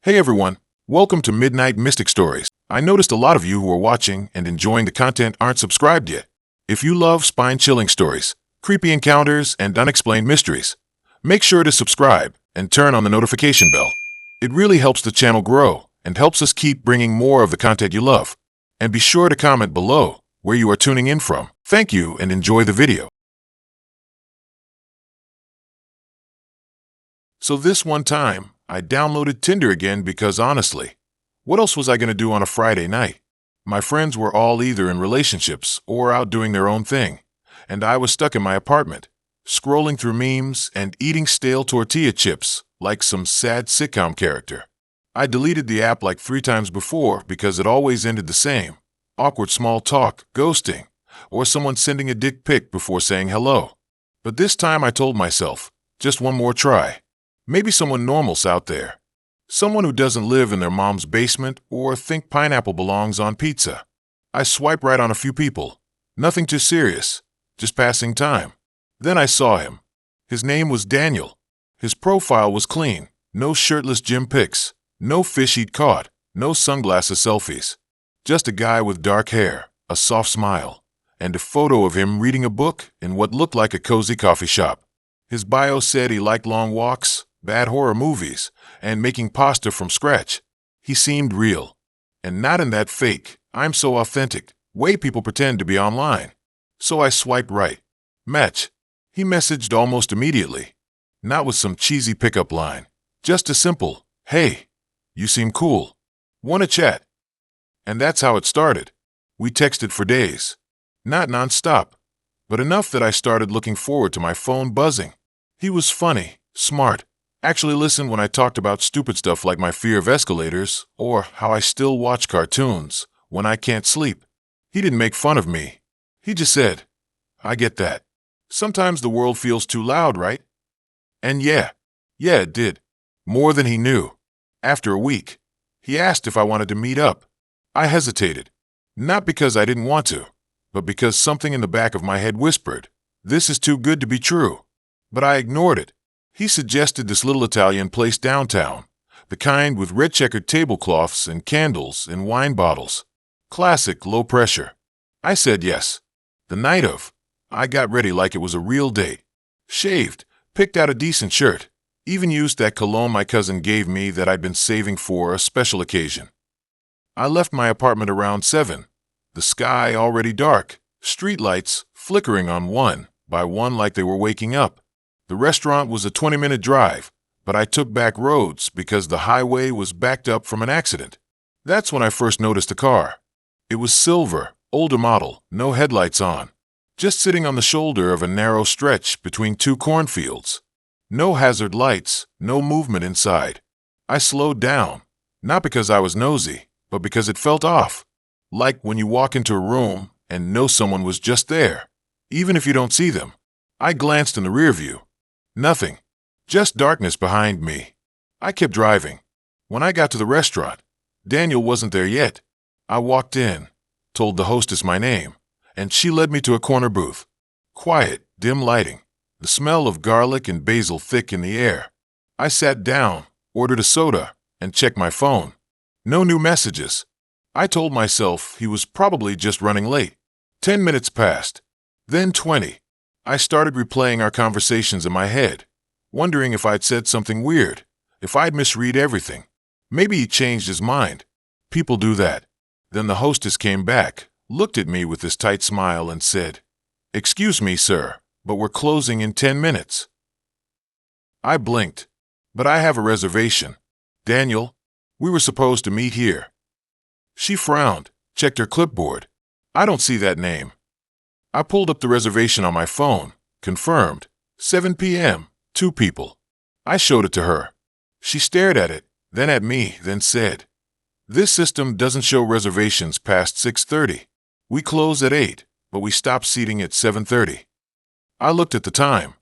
Hey everyone, welcome to Midnight Mystic Stories. I noticed a lot of you who are watching and enjoying the content aren't subscribed yet. If you love spine-chilling stories, creepy encounters, and unexplained mysteries, make sure to subscribe and turn on the notification bell. It really helps the channel grow and helps us keep bringing more of the content you love. And be sure to comment below where you are tuning in from. Thank you and enjoy the video. So this one time, I downloaded Tinder again because honestly, what else was I going to do on a Friday night? My friends were all either in relationships or out doing their own thing, and I was stuck in my apartment, scrolling through memes and eating stale tortilla chips like some sad sitcom character. I deleted the app like 3 times before because it always ended the same: awkward small talk, ghosting, or someone sending a dick pic before saying hello. But this time I told myself, just one more try. Maybe someone normal's out there. Someone who doesn't live in their mom's basement or think pineapple belongs on pizza. I swiped right on a few people. Nothing too serious, just passing time. Then I saw him. His name was Daniel. His profile was clean. No shirtless gym pics. No fish he'd caught. No sunglasses selfies. Just a guy with dark hair, a soft smile, and a photo of him reading a book in what looked like a cozy coffee shop. His bio said he liked long walks, bad horror movies, and making pasta from scratch. He seemed real. And not in that fake, I'm so authentic way people pretend to be online. So I swiped right. Match. He messaged almost immediately. Not with some cheesy pickup line. Just a simple, "Hey, you seem cool. Wanna chat?" And that's how it started. We texted for days. Not nonstop, but enough that I started looking forward to my phone buzzing. He was funny, smart, actually listened when I talked about stupid stuff like my fear of escalators or how I still watch cartoons when I can't sleep. He didn't make fun of me. He just said, "I get that. Sometimes the world feels too loud, right?" And yeah, it did. More than he knew. After a week, he asked if I wanted to meet up. I hesitated. Not because I didn't want to, but because something in the back of my head whispered, "This is too good to be true." But I ignored it. He suggested this little Italian place downtown, the kind with red checkered tablecloths and candles and wine bottles. Classic low pressure. I said yes. The night of, I got ready like it was a real date. Shaved, picked out a decent shirt, even used that cologne my cousin gave me that I'd been saving for a special occasion. I left my apartment around 7, the sky already dark, streetlights flickering on one by one like they were waking up. The restaurant was a 20-minute drive, but I took back roads because the highway was backed up from an accident. That's when I first noticed the car. It was silver, older model, no headlights on, just sitting on the shoulder of a narrow stretch between 2 cornfields. No hazard lights, no movement inside. I slowed down, not because I was nosy, but because it felt off. Like when you walk into a room and know someone was just there, even if you don't see them. I glanced in the rear view. Nothing. Just darkness behind me. I kept driving. When I got to the restaurant, Daniel wasn't there yet. I walked in, told the hostess my name, and she led me to a corner booth. Quiet, dim lighting, the smell of garlic and basil thick in the air. I sat down, ordered a soda, and checked my phone. No new messages. I told myself he was probably just running late. 10 minutes passed. Then 20. I started replaying our conversations in my head, wondering if I'd said something weird, if I'd misread everything. Maybe he changed his mind. People do that. Then the hostess came back, looked at me with this tight smile and said, "Excuse me, sir, but we're closing in 10 minutes. I blinked. "But I have a reservation. Daniel, we were supposed to meet here." She frowned, checked her clipboard. "I don't see that name." I pulled up the reservation on my phone, confirmed, 7 p.m., 2 people. I showed it to her. She stared at it, then at me, then said, "This system doesn't show reservations past 6:30. We close at 8, but we stop seating at 7:30. I looked at the time.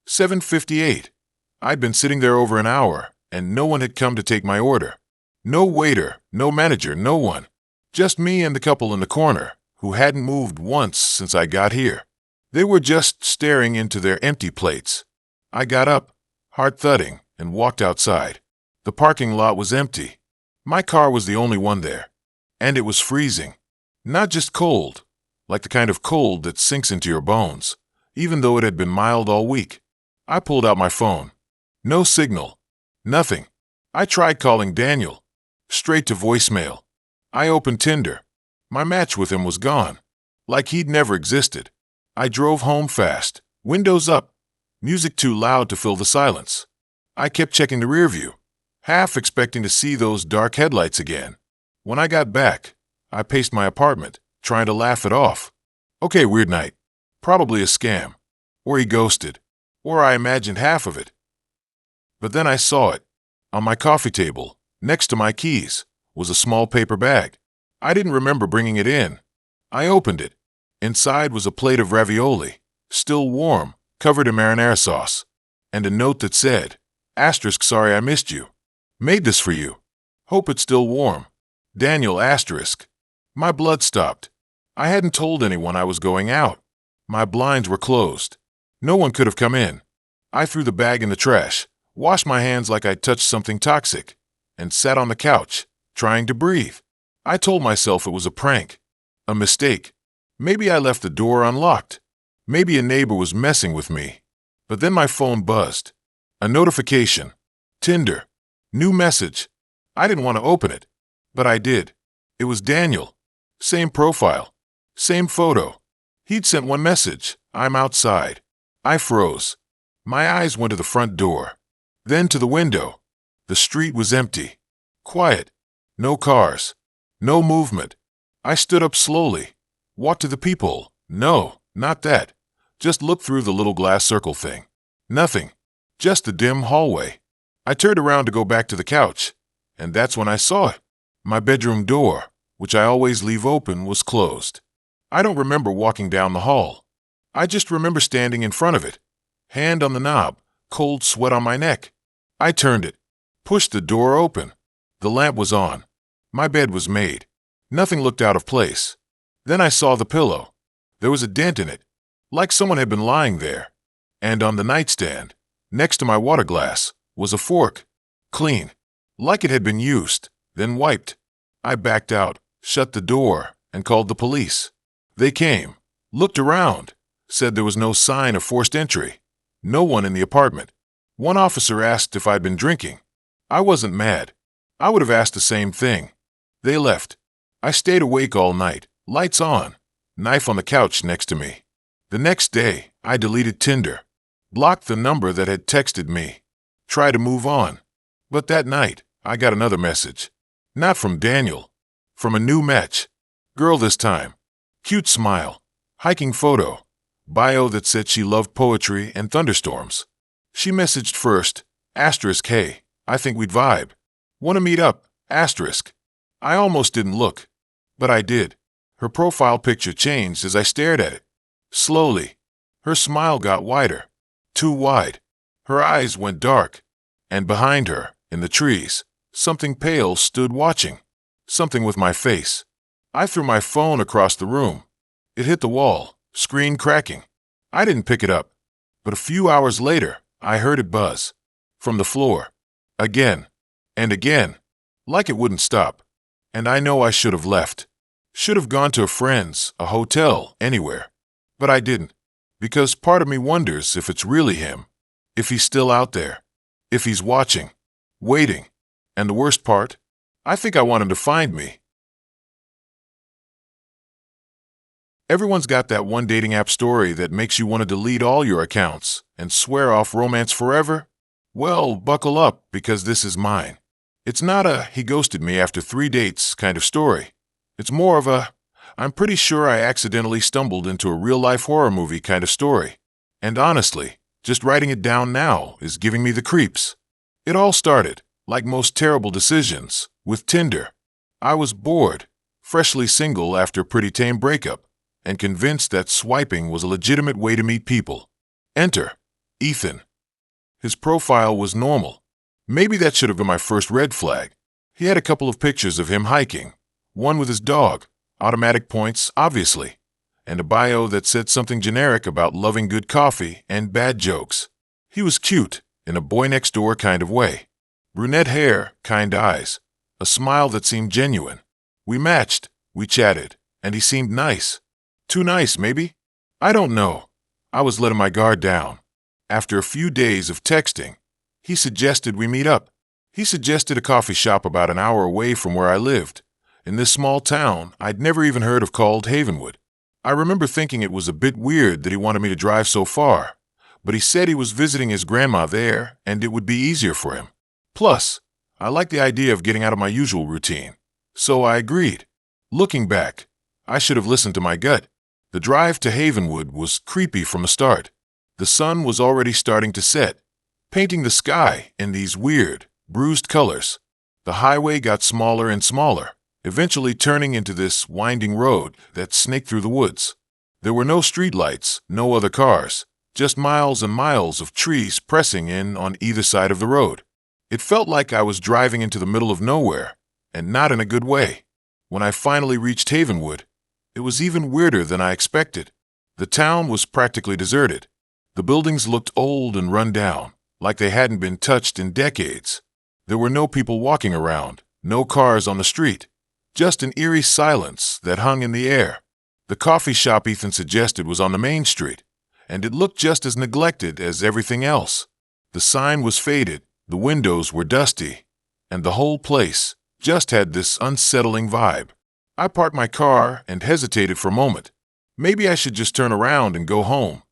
7:58. I'd been sitting there over an hour, and no one had come to take my order. No waiter, no manager, no one. Just me and the couple in the corner, who hadn't moved once since I got here. They were just staring into their empty plates. I got up, heart thudding, and walked outside. The parking lot was empty. My car was the only one there. And it was freezing. Not just cold, like the kind of cold that sinks into your bones, even though it had been mild all week. I pulled out my phone. No signal. Nothing. I tried calling Daniel. Straight to voicemail. I opened Tinder. My match with him was gone. Like he'd never existed. I drove home fast, windows up, music too loud to fill the silence. I kept checking the rear view, half expecting to see those dark headlights again. When I got back, I paced my apartment, trying to laugh it off. Okay, weird night. Probably a scam. Or he ghosted. Or I imagined half of it. But then I saw it. On my coffee table, next to my keys, was a small paper bag. I didn't remember bringing it in. I opened it. Inside was a plate of ravioli, still warm, covered in marinara sauce, and a note that said, *, sorry I missed you. Made this for you. Hope it's still warm. Daniel *. My blood stopped. I hadn't told anyone I was going out. My blinds were closed. No one could have come in. I threw the bag in the trash, washed my hands like I'd touched something toxic, and sat on the couch, trying to breathe. I told myself it was a prank, a mistake. Maybe I left the door unlocked. Maybe a neighbor was messing with me. But then my phone buzzed. A notification. Tinder. New message. I didn't want to open it, but I did. It was Daniel. Same profile. Same photo. He'd sent one message. I'm outside. I froze. My eyes went to the front door. Then to the window. The street was empty. Quiet. No cars. No movement. I stood up slowly. Walked to the peephole. No, not that. Just looked through the little glass circle thing. Nothing. Just a dim hallway. I turned around to go back to the couch, and that's when I saw it. My bedroom door, which I always leave open, was closed. I don't remember walking down the hall. I just remember standing in front of it, hand on the knob, cold sweat on my neck. I turned it, pushed the door open. The lamp was on. My bed was made. Nothing looked out of place. Then I saw the pillow. There was a dent in it, like someone had been lying there. And on the nightstand, next to my water glass, was a fork. Clean, like it had been used, then wiped. I backed out, shut the door, and called the police. They came, looked around, said there was no sign of forced entry. No one in the apartment. One officer asked if I'd been drinking. I wasn't mad. I would have asked the same thing. They left. I stayed awake all night, lights on, knife on the couch next to me. The next day, I deleted Tinder, blocked the number that had texted me, tried to move on. But that night, I got another message. Not from Daniel, from a new match. Girl this time. Cute smile, hiking photo, bio that said she loved poetry and thunderstorms. She messaged first, *Hey, I think we'd vibe. Want to meet up, *. I almost didn't look, but I did. Her profile picture changed as I stared at it. Slowly, her smile got wider, too wide. Her eyes went dark, and behind her, in the trees, something pale stood watching, something with my face. I threw my phone across the room. It hit the wall, screen cracking. I didn't pick it up, but a few hours later, I heard it buzz. From the floor. Again. And again. Like it wouldn't stop. And I know I should have left. Should have gone to a friend's, a hotel, anywhere. But I didn't. Because part of me wonders if it's really him. If he's still out there. If he's watching. Waiting. And the worst part? I think I want him to find me. Everyone's got that one dating app story that makes you want to delete all your accounts and swear off romance forever. Well, buckle up, because this is mine. It's not a "he ghosted me after 3 dates" kind of story. It's more of a "I'm pretty sure I accidentally stumbled into a real-life horror movie" kind of story. And honestly, just writing it down now is giving me the creeps. It all started, like most terrible decisions, with Tinder. I was bored, freshly single after a pretty tame breakup, and convinced that swiping was a legitimate way to meet people. Enter Ethan. His profile was normal. Maybe that should have been my first red flag. He had a couple of pictures of him hiking, one with his dog, automatic points, obviously, and a bio that said something generic about loving good coffee and bad jokes. He was cute, in a boy-next-door kind of way. Brunette hair, kind eyes, a smile that seemed genuine. We matched, we chatted, and he seemed nice. Too nice, maybe? I don't know. I was letting my guard down. After a few days of texting, he suggested we meet up. He suggested a coffee shop about an hour away from where I lived, in this small town I'd never even heard of called Havenwood. I remember thinking it was a bit weird that he wanted me to drive so far, but he said he was visiting his grandma there and it would be easier for him. Plus, I liked the idea of getting out of my usual routine, so I agreed. Looking back, I should have listened to my gut. The drive to Havenwood was creepy from the start. The sun was already starting to set, painting the sky in these weird, bruised colors. The highway got smaller and smaller, eventually turning into this winding road that snaked through the woods. There were no streetlights, no other cars, just miles and miles of trees pressing in on either side of the road. It felt like I was driving into the middle of nowhere, and not in a good way. When I finally reached Havenwood, it was even weirder than I expected. The town was practically deserted. The buildings looked old and run down, like they hadn't been touched in decades. There were no people walking around, no cars on the street, just an eerie silence that hung in the air. The coffee shop Ethan suggested was on the main street, and it looked just as neglected as everything else. The sign was faded, the windows were dusty, and the whole place just had this unsettling vibe. I parked my car and hesitated for a moment. Maybe I should just turn around and go home.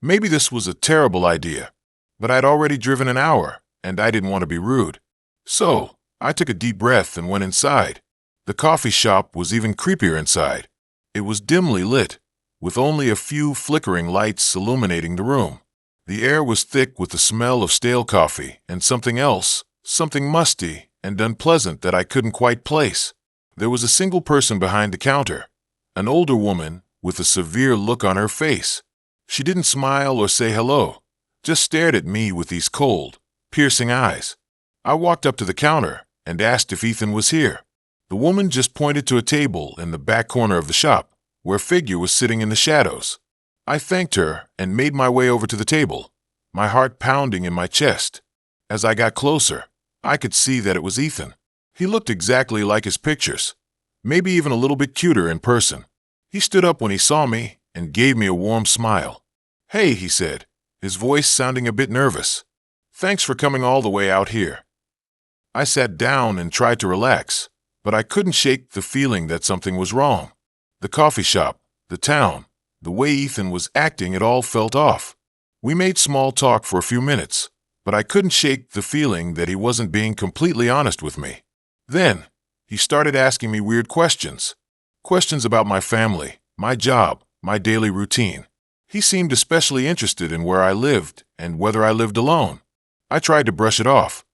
Maybe this was a terrible idea, but I'd already driven an hour, and I didn't want to be rude. So, I took a deep breath and went inside. The coffee shop was even creepier inside. It was dimly lit, with only a few flickering lights illuminating the room. The air was thick with the smell of stale coffee and something else, something musty and unpleasant that I couldn't quite place. There was a single person behind the counter, an older woman with a severe look on her face. She didn't smile or say hello, just stared at me with these cold, piercing eyes. I walked up to the counter and asked if Ethan was here. The woman just pointed to a table in the back corner of the shop, where a figure was sitting in the shadows. I thanked her and made my way over to the table, my heart pounding in my chest. As I got closer, I could see that it was Ethan. He looked exactly like his pictures, maybe even a little bit cuter in person. He stood up when he saw me and gave me a warm smile. "Hey," he said, his voice sounding a bit nervous. "Thanks for coming all the way out here." I sat down and tried to relax, but I couldn't shake the feeling that something was wrong. The coffee shop, the town, the way Ethan was acting, it all felt off. We made small talk for a few minutes, but I couldn't shake the feeling that he wasn't being completely honest with me. Then, he started asking me weird questions. Questions about my family, my job, my daily routine. He seemed especially interested in where I lived and whether I lived alone. I tried to brush it off,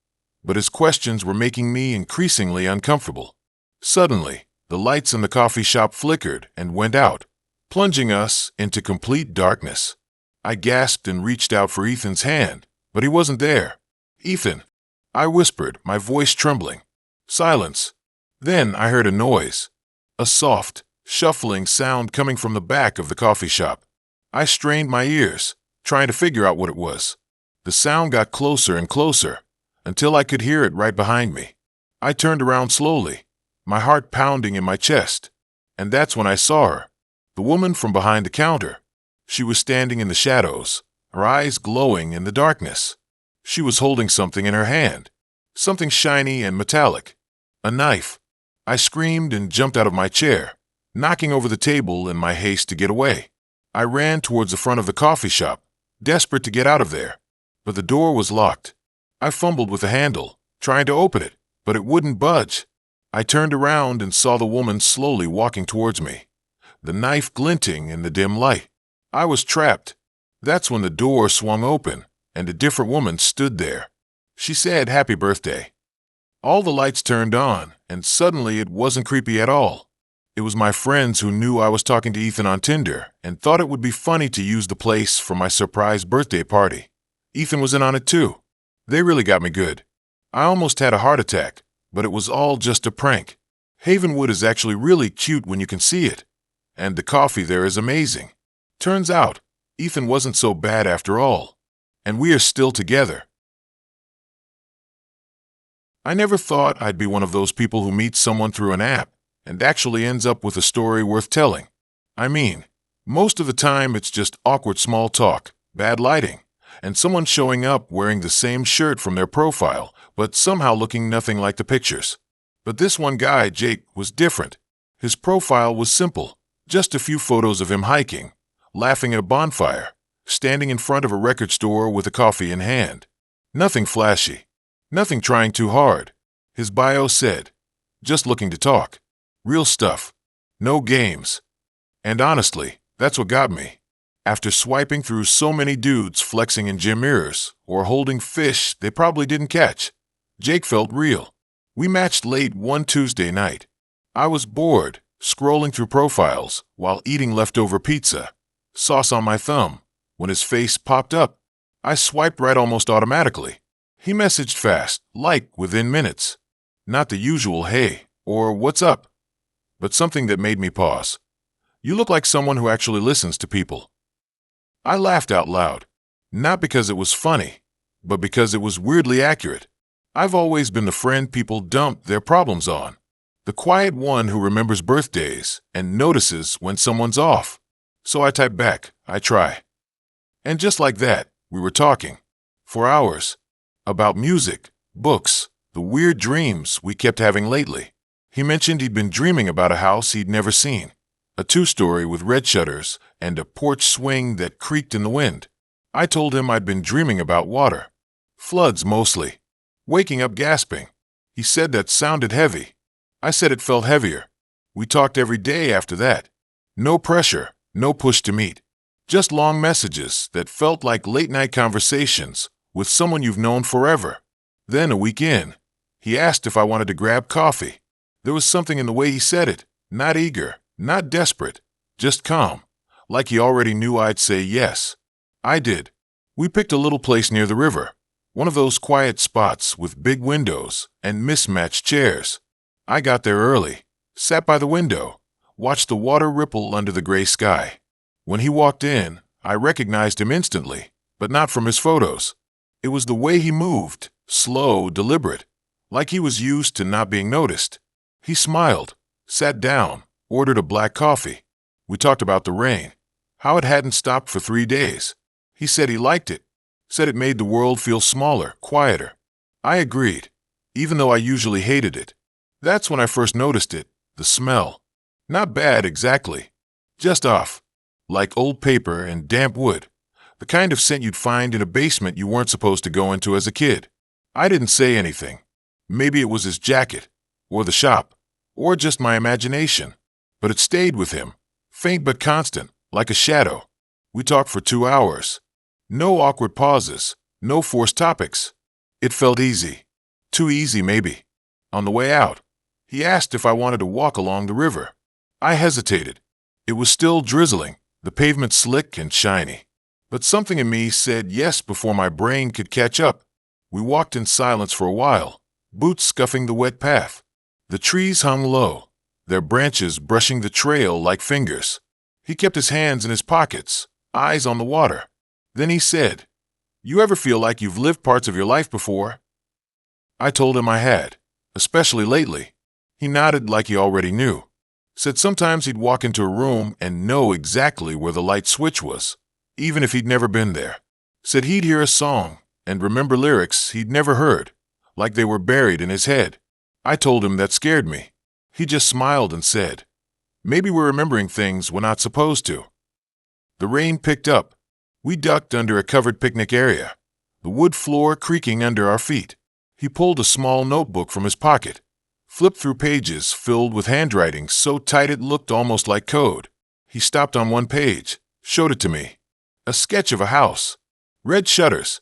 but his questions were making me increasingly uncomfortable. Suddenly, the lights in the coffee shop flickered and went out, plunging us into complete darkness. I gasped and reached out for Ethan's hand, but he wasn't there. "Ethan," I whispered, my voice trembling. Silence. Then I heard a noise, a soft, shuffling sound coming from the back of the coffee shop. I strained my ears, trying to figure out what it was. The sound got closer and closer, until I could hear it right behind me. I turned around slowly, my heart pounding in my chest, and that's when I saw her, the woman from behind the counter. She was standing in the shadows, her eyes glowing in the darkness. She was holding something in her hand, something shiny and metallic, a knife. I screamed and jumped out of my chair, knocking over the table in my haste to get away. I ran towards the front of the coffee shop, desperate to get out of there, but the door was locked. I fumbled with the handle, trying to open it, but it wouldn't budge. I turned around and saw the woman slowly walking towards me, the knife glinting in the dim light. I was trapped. That's when the door swung open, and a different woman stood there. She said, "Happy birthday." All the lights turned on, and suddenly it wasn't creepy at all. It was my friends who knew I was talking to Ethan on Tinder and thought it would be funny to use the place for my surprise birthday party. Ethan was in on it too. They really got me good. I almost had a heart attack, but it was all just a prank. Havenwood is actually really cute when you can see it, and the coffee there is amazing. Turns out, Ethan wasn't so bad after all, and we are still together. I never thought I'd be one of those people who meets someone through an app and actually ends up with a story worth telling. I mean, most of the time it's just awkward small talk, bad lighting, and someone showing up wearing the same shirt from their profile, but somehow looking nothing like the pictures. But this one guy, Jake, was different. His profile was simple, just a few photos of him hiking, laughing at a bonfire, standing in front of a record store with a coffee in hand. Nothing flashy, nothing trying too hard. His bio said, just looking to talk. Real stuff. No games. And honestly, that's what got me. After swiping through so many dudes flexing in gym mirrors or holding fish they probably didn't catch, Jake felt real. We matched late one Tuesday night. I was bored, scrolling through profiles while eating leftover pizza, sauce on my thumb, when his face popped up. I swiped right almost automatically. He messaged fast, like within minutes. Not the usual hey or what's up, but something that made me pause. You look like someone who actually listens to people. I laughed out loud, not because it was funny, but because it was weirdly accurate. I've always been the friend people dump their problems on. The quiet one who remembers birthdays and notices when someone's off. So I typed back, I try. And just like that, we were talking. For hours. About music, books, the weird dreams we kept having lately. He mentioned he'd been dreaming about a house he'd never seen. A two-story with red shutters and a porch swing that creaked in the wind. I told him I'd been dreaming about water. Floods mostly. Waking up gasping. He said that sounded heavy. I said it felt heavier. We talked every day after that. No pressure, no push to meet. Just long messages that felt like late-night conversations with someone you've known forever. Then a week in, he asked if I wanted to grab coffee. There was something in the way he said it, not eager, not desperate, just calm, like he already knew I'd say yes. I did. We picked a little place near the river, one of those quiet spots with big windows and mismatched chairs. I got there early, sat by the window, watched the water ripple under the gray sky. When he walked in, I recognized him instantly, but not from his photos. It was the way he moved, slow, deliberate, like he was used to not being noticed. He smiled, sat down, ordered a black coffee. We talked about the rain, how it hadn't stopped for 3 days. He said he liked it, said it made the world feel smaller, quieter. I agreed, even though I usually hated it. That's when I first noticed it, the smell. Not bad exactly, just off, like old paper and damp wood, the kind of scent you'd find in a basement you weren't supposed to go into as a kid. I didn't say anything. Maybe it was his jacket, or the shop, or just my imagination. But it stayed with him, faint but constant, like a shadow. We talked for 2 hours. No awkward pauses, no forced topics. It felt easy. Too easy, maybe. On the way out, he asked if I wanted to walk along the river. I hesitated. It was still drizzling, the pavement slick and shiny. But something in me said yes before my brain could catch up. We walked in silence for a while, boots scuffing the wet path. The trees hung low, their branches brushing the trail like fingers. He kept his hands in his pockets, eyes on the water. Then he said, "You ever feel like you've lived parts of your life before?" I told him I had, especially lately. He nodded like he already knew. Said sometimes he'd walk into a room and know exactly where the light switch was, even if he'd never been there. Said he'd hear a song and remember lyrics he'd never heard, like they were buried in his head. I told him that scared me. He just smiled and said, "Maybe we're remembering things we're not supposed to." The rain picked up. We ducked under a covered picnic area, the wood floor creaking under our feet. He pulled a small notebook from his pocket, flipped through pages filled with handwriting so tight it looked almost like code. He stopped on one page, showed it to me. A sketch of a house. Red shutters.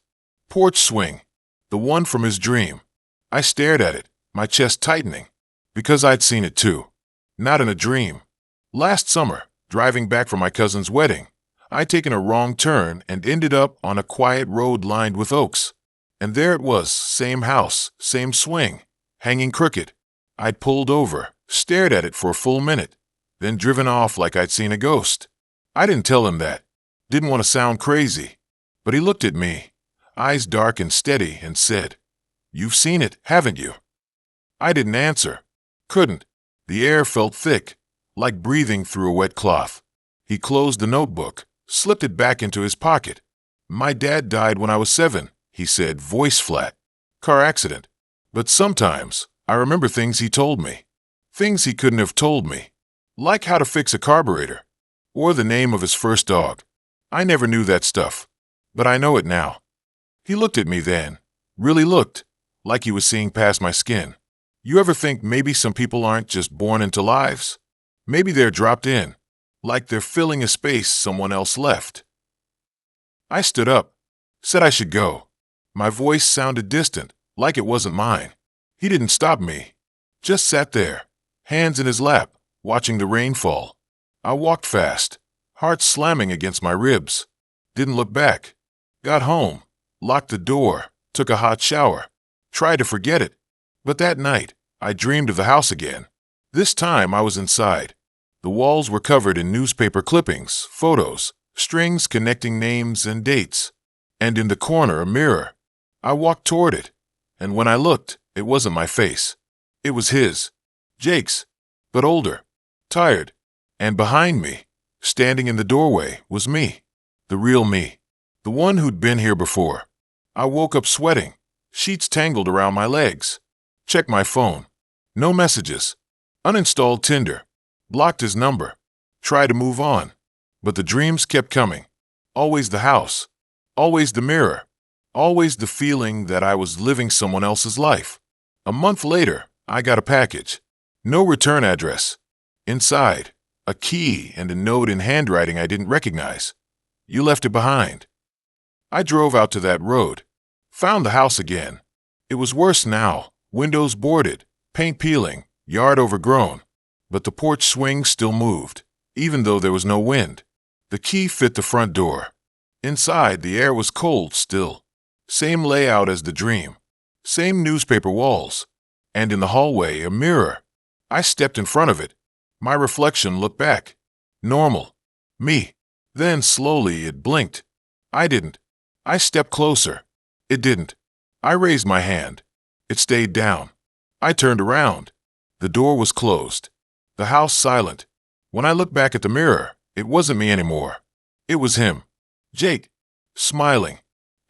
Porch swing. The one from his dream. I stared at it, my chest tightening, because I'd seen it too. Not in a dream. Last summer, driving back from my cousin's wedding, I'd taken a wrong turn and ended up on a quiet road lined with oaks. And there it was, same house, same swing, hanging crooked. I'd pulled over, stared at it for a full minute, then driven off like I'd seen a ghost. I didn't tell him that. Didn't want to sound crazy. But he looked at me, eyes dark and steady, and said, "You've seen it, haven't you?" I didn't answer. Couldn't. The air felt thick, like breathing through a wet cloth. He closed the notebook, slipped it back into his pocket. My dad died when I was 7, he said, voice flat. Car accident. But sometimes I remember things he told me. Things he couldn't have told me. Like how to fix a carburetor. Or the name of his first dog. I never knew that stuff. But I know it now. He looked at me then. Really looked. Like he was seeing past my skin. You ever think maybe some people aren't just born into lives? Maybe they're dropped in. Like they're filling a space someone else left. I stood up. Said I should go. My voice sounded distant, like it wasn't mine. He didn't stop me. Just sat there, hands in his lap, watching the rain fall. I walked fast, heart slamming against my ribs. Didn't look back. Got home, locked the door, took a hot shower. Tried to forget it. But that night, I dreamed of the house again. This time I was inside. The walls were covered in newspaper clippings, photos, strings connecting names and dates. And in the corner, a mirror. I walked toward it. And when I looked, it wasn't my face. It was his. Jake's. But older. Tired. And behind me, standing in the doorway, was me. The real me. The one who'd been here before. I woke up sweating. Sheets tangled around my legs. Checked my phone. No messages. Uninstalled Tinder. Blocked his number. Tried to move on. But the dreams kept coming. Always the house. Always the mirror. Always the feeling that I was living someone else's life. A month later, I got a package. No return address. Inside, a key and a note in handwriting I didn't recognize. You left it behind. I drove out to that road. Found the house again. It was worse now. Windows boarded, paint peeling, yard overgrown. But the porch swing still moved, even though there was no wind. The key fit the front door. Inside, the air was cold still. Same layout as the dream. Same newspaper walls. And in the hallway, a mirror. I stepped in front of it. My reflection looked back. Normal. Me. Then slowly it blinked. I didn't. I stepped closer. It didn't. I raised my hand. It stayed down. I turned around. The door was closed. The house silent. When I looked back at the mirror, it wasn't me anymore. It was him. Jake. Smiling.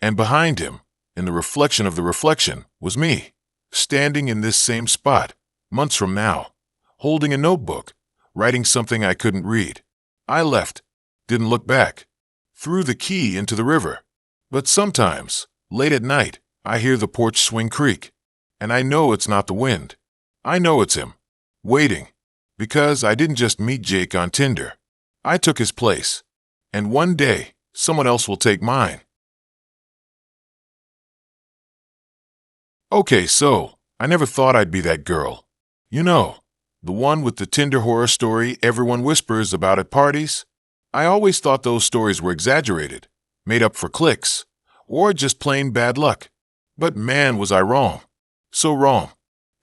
And behind him, in the reflection of the reflection, was me. Standing in this same spot, months from now. Holding a notebook. Writing something I couldn't read. I left. Didn't look back. Threw the key into the river. But sometimes, late at night, I hear the porch swing creak. And I know it's not the wind. I know it's him. Waiting. Because I didn't just meet Jake on Tinder. I took his place. And one day, someone else will take mine. Okay, so, I never thought I'd be that girl. You know, the one with the Tinder horror story everyone whispers about at parties. I always thought those stories were exaggerated, made up for clicks, or just plain bad luck. But man, was I wrong. So wrong.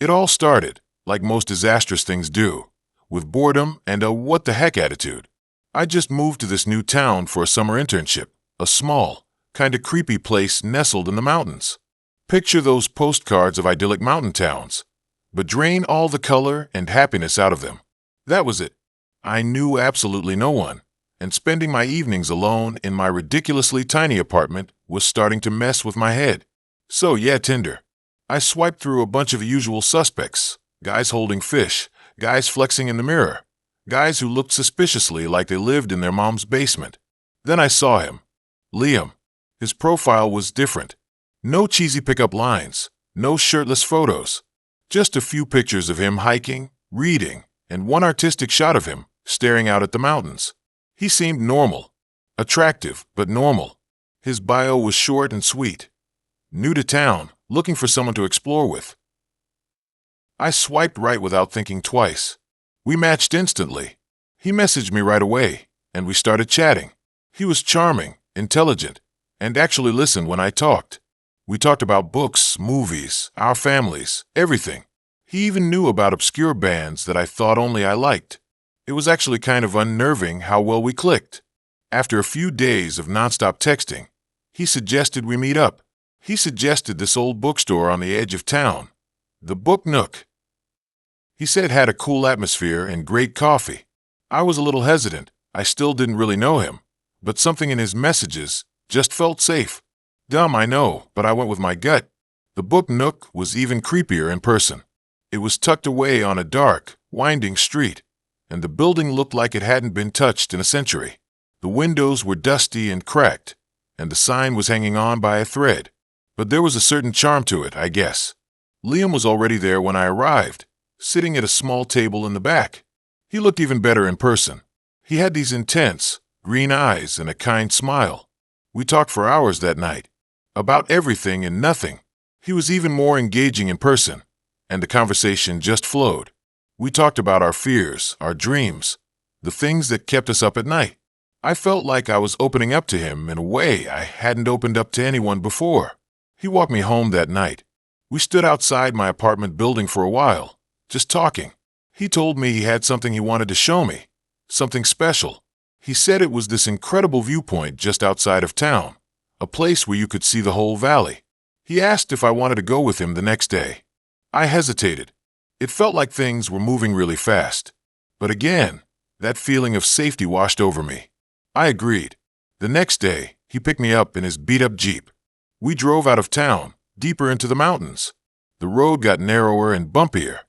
It all started, like most disastrous things do, with boredom and a what-the-heck attitude. I just moved to this new town for a summer internship, a small, kind of creepy place nestled in the mountains. Picture those postcards of idyllic mountain towns, but drain all the color and happiness out of them. That was it. I knew absolutely no one, and spending my evenings alone in my ridiculously tiny apartment was starting to mess with my head. So yeah, Tinder. I swiped through a bunch of the usual suspects, guys holding fish, guys flexing in the mirror, guys who looked suspiciously like they lived in their mom's basement. Then I saw him. Liam. His profile was different. No cheesy pickup lines, no shirtless photos. Just a few pictures of him hiking, reading, and one artistic shot of him staring out at the mountains. He seemed normal. Attractive, but normal. His bio was short and sweet. New to town, looking for someone to explore with. I swiped right without thinking twice. We matched instantly. He messaged me right away, and we started chatting. He was charming, intelligent, and actually listened when I talked. We talked about books, movies, our families, everything. He even knew about obscure bands that I thought only I liked. It was actually kind of unnerving how well we clicked. After a few days of nonstop texting, he suggested we meet up. He suggested this old bookstore on the edge of town, the Book Nook. He said it had a cool atmosphere and great coffee. I was a little hesitant. I still didn't really know him, but something in his messages just felt safe. Dumb, I know, but I went with my gut. The book nook was even creepier in person. It was tucked away on a dark, winding street, and the building looked like it hadn't been touched in a century. The windows were dusty and cracked, and the sign was hanging on by a thread. But there was a certain charm to it, I guess. Liam was already there when I arrived, sitting at a small table in the back. He looked even better in person. He had these intense, green eyes and a kind smile. We talked for hours that night, about everything and nothing. He was even more engaging in person, and the conversation just flowed. We talked about our fears, our dreams, the things that kept us up at night. I felt like I was opening up to him in a way I hadn't opened up to anyone before. He walked me home that night. We stood outside my apartment building for a while, just talking. He told me he had something he wanted to show me, something special. He said it was this incredible viewpoint just outside of town, a place where you could see the whole valley. He asked if I wanted to go with him the next day. I hesitated. It felt like things were moving really fast. But again, that feeling of safety washed over me. I agreed. The next day, he picked me up in his beat-up Jeep. We drove out of town, deeper into the mountains. The road got narrower and bumpier,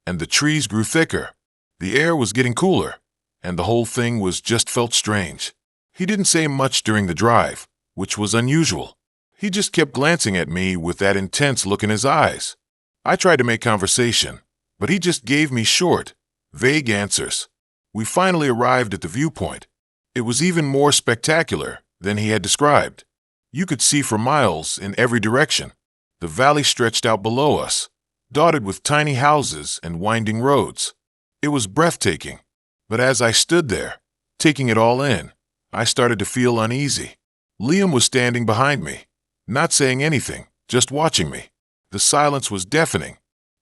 and the trees grew thicker. The air was getting cooler, and the whole thing just felt strange. He didn't say much during the drive, which was unusual. He just kept glancing at me with that intense look in his eyes. I tried to make conversation, but he just gave me short, vague answers. We finally arrived at the viewpoint. It was even more spectacular than he had described. You could see for miles in every direction. The valley stretched out below us, dotted with tiny houses and winding roads. It was breathtaking. But as I stood there, taking it all in, I started to feel uneasy. Liam was standing behind me, not saying anything, just watching me. The silence was deafening.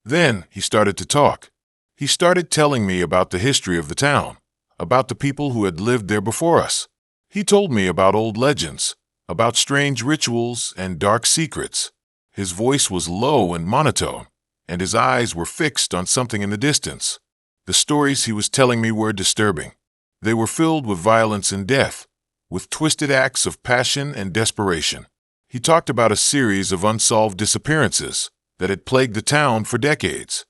Then he started to talk. He started telling me about the history of the town, about the people who had lived there before us. He told me about old legends, about strange rituals and dark secrets. His voice was low and monotone, and his eyes were fixed on something in the distance. The stories he was telling me were disturbing. They were filled with violence and death, with twisted acts of passion and desperation. He talked about a series of unsolved disappearances that had plagued the town for decades.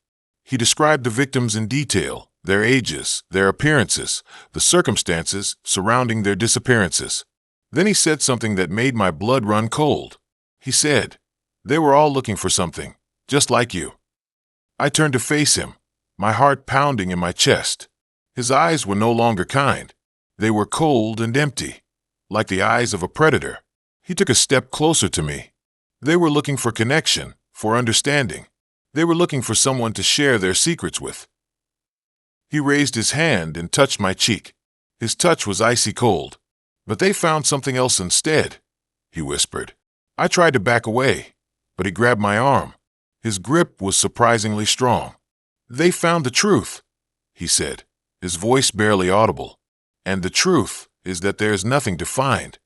He described the victims in detail, their ages, their appearances, the circumstances surrounding their disappearances. Then he said something that made my blood run cold. He said, "They were all looking for something, just like you." I turned to face him, my heart pounding in my chest. His eyes were no longer kind. They were cold and empty, like the eyes of a predator. He took a step closer to me. They were looking for connection, for understanding. They were looking for someone to share their secrets with. He raised his hand and touched my cheek. His touch was icy cold. "But they found something else instead," he whispered. I tried to back away, but he grabbed my arm. His grip was surprisingly strong. "They found the truth," he said, his voice barely audible. "And the truth is that there is nothing to find."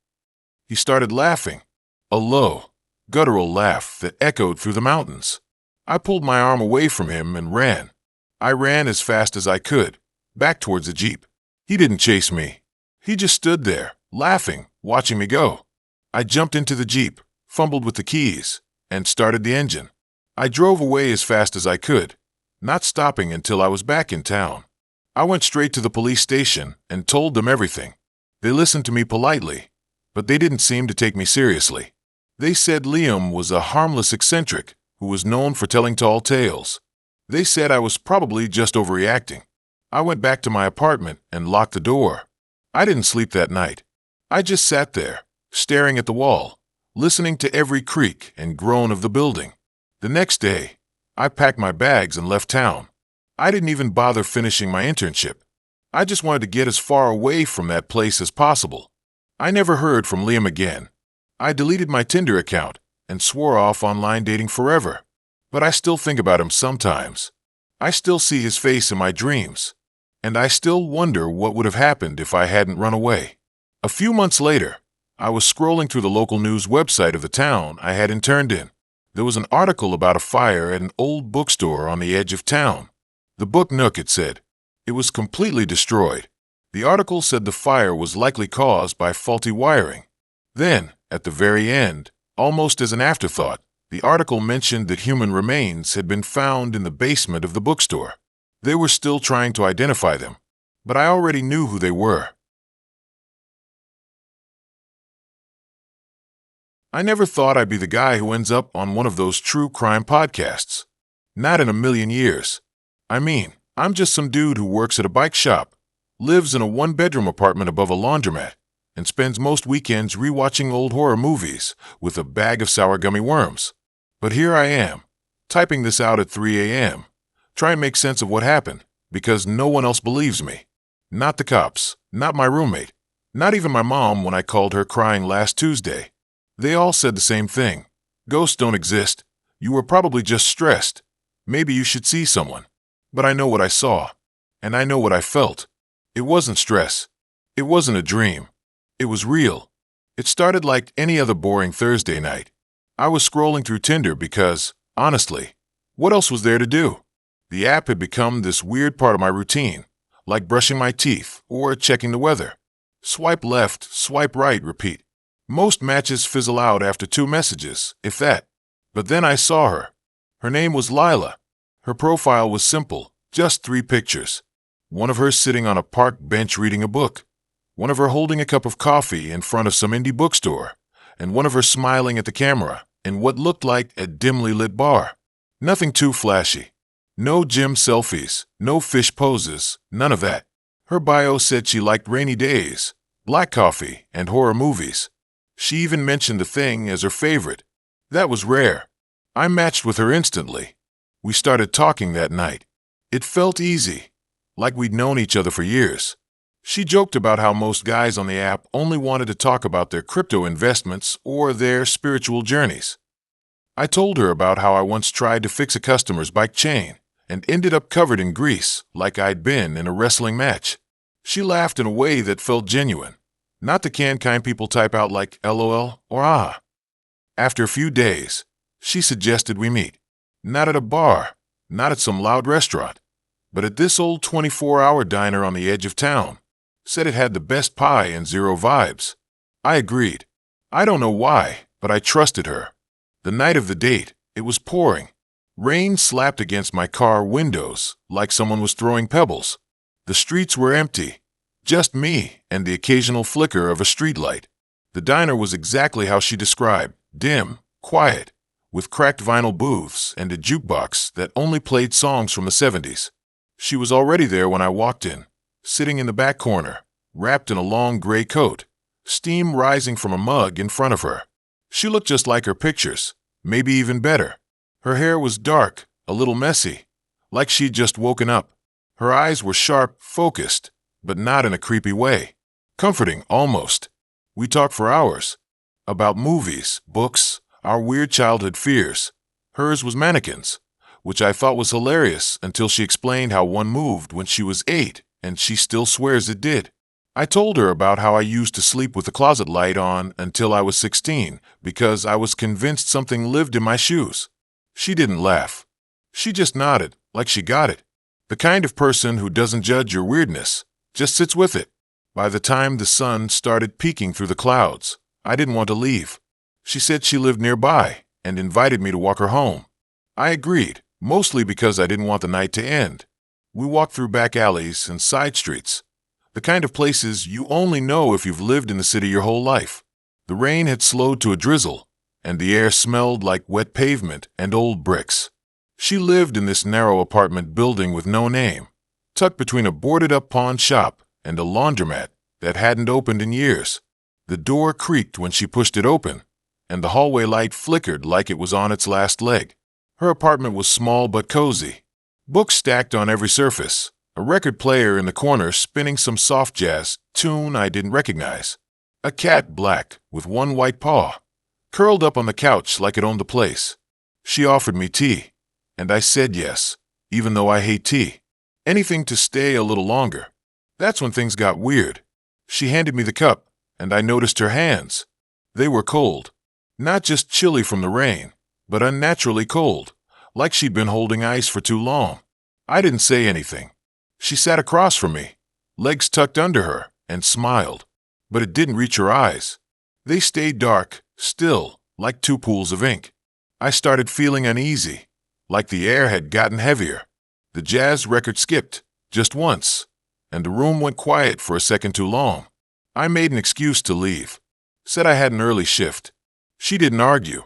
He started laughing, a low, guttural laugh that echoed through the mountains. I pulled my arm away from him and ran. I ran as fast as I could, back towards the Jeep. He didn't chase me. He just stood there, laughing, watching me go. I jumped into the Jeep, fumbled with the keys, and started the engine. I drove away as fast as I could, not stopping until I was back in town. I went straight to the police station and told them everything. They listened to me politely, but they didn't seem to take me seriously. They said Liam was a harmless eccentric who was known for telling tall tales. They said I was probably just overreacting. I went back to my apartment and locked the door. I didn't sleep that night. I just sat there, staring at the wall, listening to every creak and groan of the building. The next day, I packed my bags and left town. I didn't even bother finishing my internship. I just wanted to get as far away from that place as possible. I never heard from Liam again. I deleted my Tinder account and swore off online dating forever. But I still think about him sometimes. I still see his face in my dreams. And I still wonder what would have happened if I hadn't run away. A few months later, I was scrolling through the local news website of the town I had interned in. There was an article about a fire at an old bookstore on the edge of town. The book Nook, it said. It was completely destroyed. The article said the fire was likely caused by faulty wiring. Then, at the very end, almost as an afterthought, the article mentioned that human remains had been found in the basement of the bookstore. They were still trying to identify them, but I already knew who they were. I never thought I'd be the guy who ends up on one of those true crime podcasts. Not in a million years. I mean, I'm just some dude who works at a bike shop, lives in a one-bedroom apartment above a laundromat, and spends most weekends rewatching old horror movies with a bag of sour gummy worms. But here I am, typing this out at 3 a.m., trying to make sense of what happened, because no one else believes me. Not the cops, not my roommate, not even my mom when I called her crying last Tuesday. They all said the same thing. Ghosts don't exist. You were probably just stressed. Maybe you should see someone. But I know what I saw, and I know what I felt. It wasn't stress. It wasn't a dream. It was real. It started like any other boring Thursday night. I was scrolling through Tinder because, honestly, what else was there to do? The app had become this weird part of my routine, like brushing my teeth or checking the weather. Swipe left, swipe right, repeat. Most matches fizzle out after 2 messages, if that. But then I saw her. Her name was Lila. Her profile was simple, just 3 pictures. One of her sitting on a park bench reading a book. One of her holding a cup of coffee in front of some indie bookstore. And one of her smiling at the camera in what looked like a dimly lit bar. Nothing too flashy. No gym selfies, no fish poses, none of that. Her bio said she liked rainy days, black coffee, and horror movies. She even mentioned the Thing as her favorite. That was rare. I matched with her instantly. We started talking that night. It felt easy, like we'd known each other for years. She joked about how most guys on the app only wanted to talk about their crypto investments or their spiritual journeys. I told her about how I once tried to fix a customer's bike chain and ended up covered in grease like I'd been in a wrestling match. She laughed in a way that felt genuine, not the canned kind people type out like LOL or ah. After a few days, she suggested we meet. Not at a bar, not at some loud restaurant, but at this old 24-hour diner on the edge of town. Said it had the best pie and 0 vibes. I agreed. I don't know why, but I trusted her. The night of the date, it was pouring. Rain slapped against my car windows like someone was throwing pebbles. The streets were empty. Just me and the occasional flicker of a streetlight. The diner was exactly how she described, dim, quiet, with cracked vinyl booths and a jukebox that only played songs from the 70s. She was already there when I walked in, sitting in the back corner, wrapped in a long gray coat, steam rising from a mug in front of her. She looked just like her pictures, maybe even better. Her hair was dark, a little messy, like she'd just woken up. Her eyes were sharp, focused, but not in a creepy way. Comforting, almost. We talked for hours. About movies, books, our weird childhood fears. Hers was mannequins, which I thought was hilarious until she explained how one moved when she was 8, and she still swears it did. I told her about how I used to sleep with the closet light on until I was 16 because I was convinced something lived in my shoes. She didn't laugh. She just nodded, like she got it. The kind of person who doesn't judge your weirdness, just sits with it. By the time the sun started peeking through the clouds, I didn't want to leave. She said she lived nearby and invited me to walk her home. I agreed, mostly because I didn't want the night to end. We walked through back alleys and side streets, the kind of places you only know if you've lived in the city your whole life. The rain had slowed to a drizzle, and the air smelled like wet pavement and old bricks. She lived in this narrow apartment building with no name, tucked between a boarded-up pawn shop and a laundromat that hadn't opened in years. The door creaked when she pushed it open, and the hallway light flickered like it was on its last leg. Her apartment was small but cozy. Books stacked on every surface, a record player in the corner spinning some soft jazz tune I didn't recognize. A cat, black, with one white paw, curled up on the couch like it owned the place. She offered me tea, and I said yes, even though I hate tea. Anything to stay a little longer. That's when things got weird. She handed me the cup, and I noticed her hands. They were cold. Not just chilly from the rain, but unnaturally cold, like she'd been holding ice for too long. I didn't say anything. She sat across from me, legs tucked under her, and smiled. But it didn't reach her eyes. They stayed dark, still, like two pools of ink. I started feeling uneasy, like the air had gotten heavier. The jazz record skipped, just once, and the room went quiet for a second too long. I made an excuse to leave. Said I had an early shift. She didn't argue,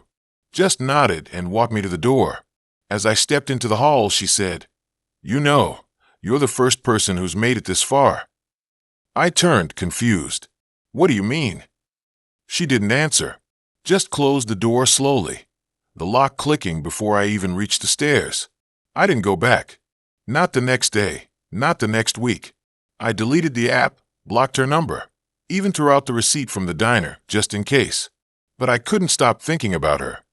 just nodded and walked me to the door. As I stepped into the hall, she said, "You know, you're the first person who's made it this far." I turned, confused. "What do you mean?" She didn't answer, just closed the door slowly, the lock clicking before I even reached the stairs. I didn't go back. Not the next day, not the next week. I deleted the app, blocked her number, even threw out the receipt from the diner, just in case. But I couldn't stop thinking about her,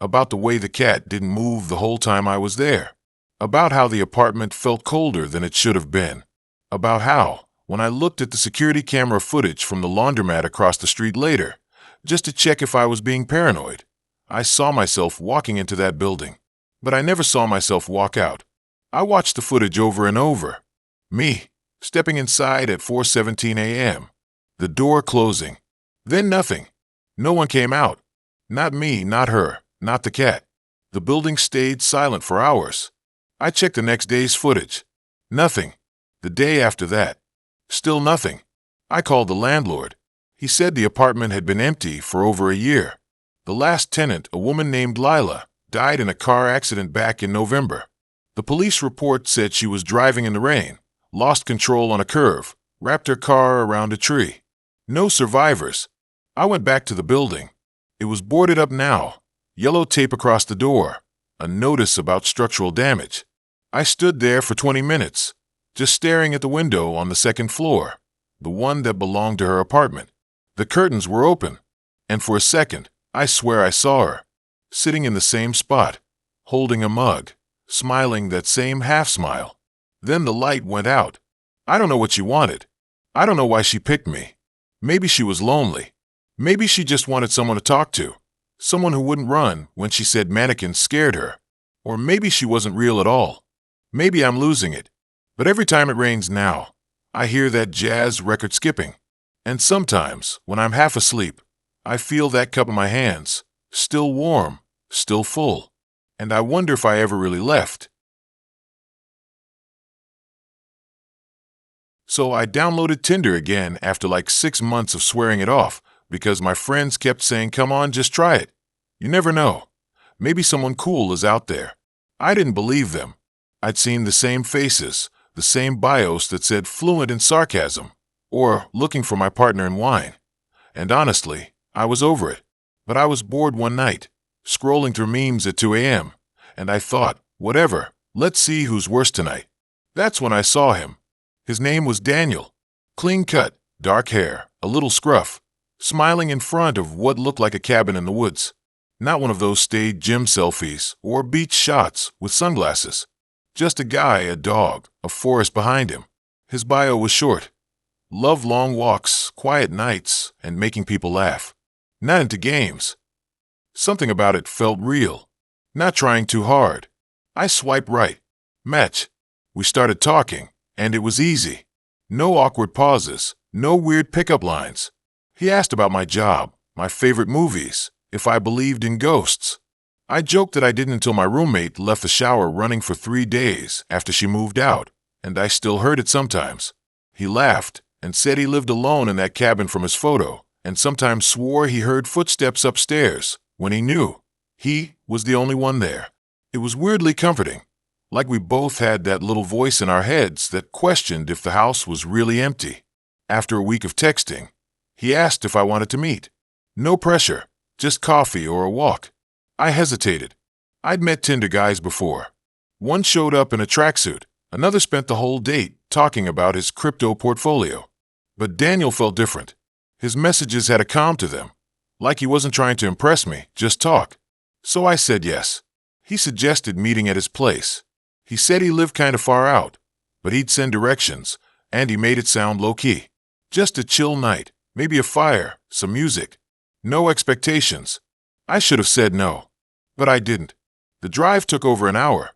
about the way the cat didn't move the whole time I was there, about how the apartment felt colder than it should have been, about how, when I looked at the security camera footage from the laundromat across the street later, just to check if I was being paranoid, I saw myself walking into that building. But I never saw myself walk out. I watched the footage over and over. Me, stepping inside at 4:17 a.m., the door closing. Then nothing. No one came out. Not me, not her, not the cat. The building stayed silent for hours. I checked the next day's footage. Nothing. The day after that. Still nothing. I called the landlord. He said the apartment had been empty for over a year. The last tenant, a woman named Lila, died in a car accident back in November. The police report said she was driving in the rain, lost control on a curve, wrapped her car around a tree. No survivors. I went back to the building. It was boarded up now, yellow tape across the door, a notice about structural damage. I stood there for 20 minutes, just staring at the window on the second floor, the one that belonged to her apartment. The curtains were open, and for a second, I swear I saw her, sitting in the same spot, holding a mug, smiling that same half-smile. Then the light went out. I don't know what she wanted. I don't know why she picked me. Maybe she was lonely. Maybe she just wanted someone to talk to, someone who wouldn't run when she said mannequins scared her. Or maybe she wasn't real at all. Maybe I'm losing it. But every time it rains now, I hear that jazz record skipping. And sometimes, when I'm half asleep, I feel that cup in my hands, still warm, still full. And I wonder if I ever really left. So I downloaded Tinder again after like 6 months of swearing it off because my friends kept saying, "Come on, just try it. You never know. Maybe someone cool is out there." I didn't believe them. I'd seen the same faces, the same bios that said fluent in sarcasm, or looking for my partner in wine. And honestly, I was over it. But I was bored one night, scrolling through memes at 2 a.m., and I thought, whatever, let's see who's worse tonight. That's when I saw him. His name was Daniel. Clean cut, dark hair, a little scruff, smiling in front of what looked like a cabin in the woods. Not one of those staid gym selfies or beach shots with sunglasses. Just a guy, a dog, a forest behind him. His bio was short. Love long walks, quiet nights, and making people laugh. Not into games. Something about it felt real. Not trying too hard. I swiped right. Match. We started talking, and it was easy. No awkward pauses, no weird pickup lines. He asked about my job, my favorite movies, if I believed in ghosts. I joked that I didn't until my roommate left the shower running for 3 days after she moved out, and I still heard it sometimes. He laughed and said he lived alone in that cabin from his photo, and sometimes swore he heard footsteps upstairs when he knew he was the only one there. It was weirdly comforting, like we both had that little voice in our heads that questioned if the house was really empty. After a week of texting, he asked if I wanted to meet. No pressure, just coffee or a walk. I hesitated. I'd met Tinder guys before. One showed up in a tracksuit. Another spent the whole date talking about his crypto portfolio. But Daniel felt different. His messages had a calm to them, like he wasn't trying to impress me, just talk. So I said yes. He suggested meeting at his place. He said he lived kind of far out, but he'd send directions, and he made it sound low-key. Just a chill night, maybe a fire, some music. No expectations. I should have said no, but I didn't. The drive took over an hour.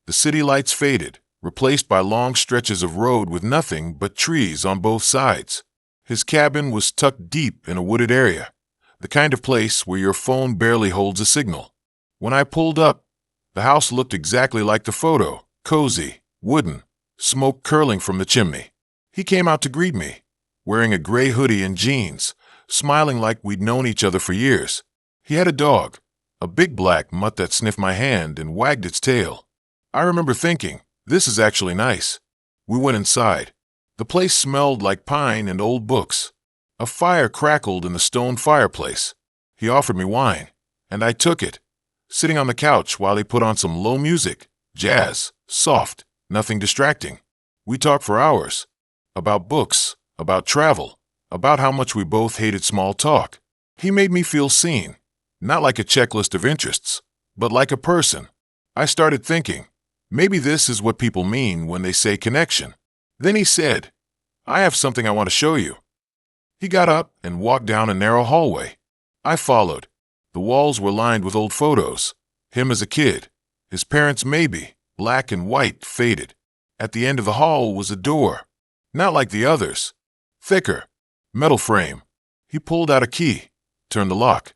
The city lights faded, replaced by long stretches of road with nothing but trees on both sides. His cabin was tucked deep in a wooded area, the kind of place where your phone barely holds a signal. When I pulled up, the house looked exactly like the photo, cozy, wooden, smoke curling from the chimney. He came out to greet me, wearing a gray hoodie and jeans, smiling like we'd known each other for years. He had a dog, a big black mutt that sniffed my hand and wagged its tail. I remember thinking, this is actually nice. We went inside. The place smelled like pine and old books. A fire crackled in the stone fireplace. He offered me wine, and I took it, sitting on the couch while he put on some low music, jazz, soft, nothing distracting. We talked for hours, about books, about travel, about how much we both hated small talk. He made me feel seen, not like a checklist of interests, but like a person. I started thinking, maybe this is what people mean when they say connection. Then he said, I have something I want to show you. He got up and walked down a narrow hallway. I followed. The walls were lined with old photos. Him as a kid. His parents maybe, black and white, faded. At the end of the hall was a door. Not like the others. Thicker. Metal frame. He pulled out a key. Turned the lock.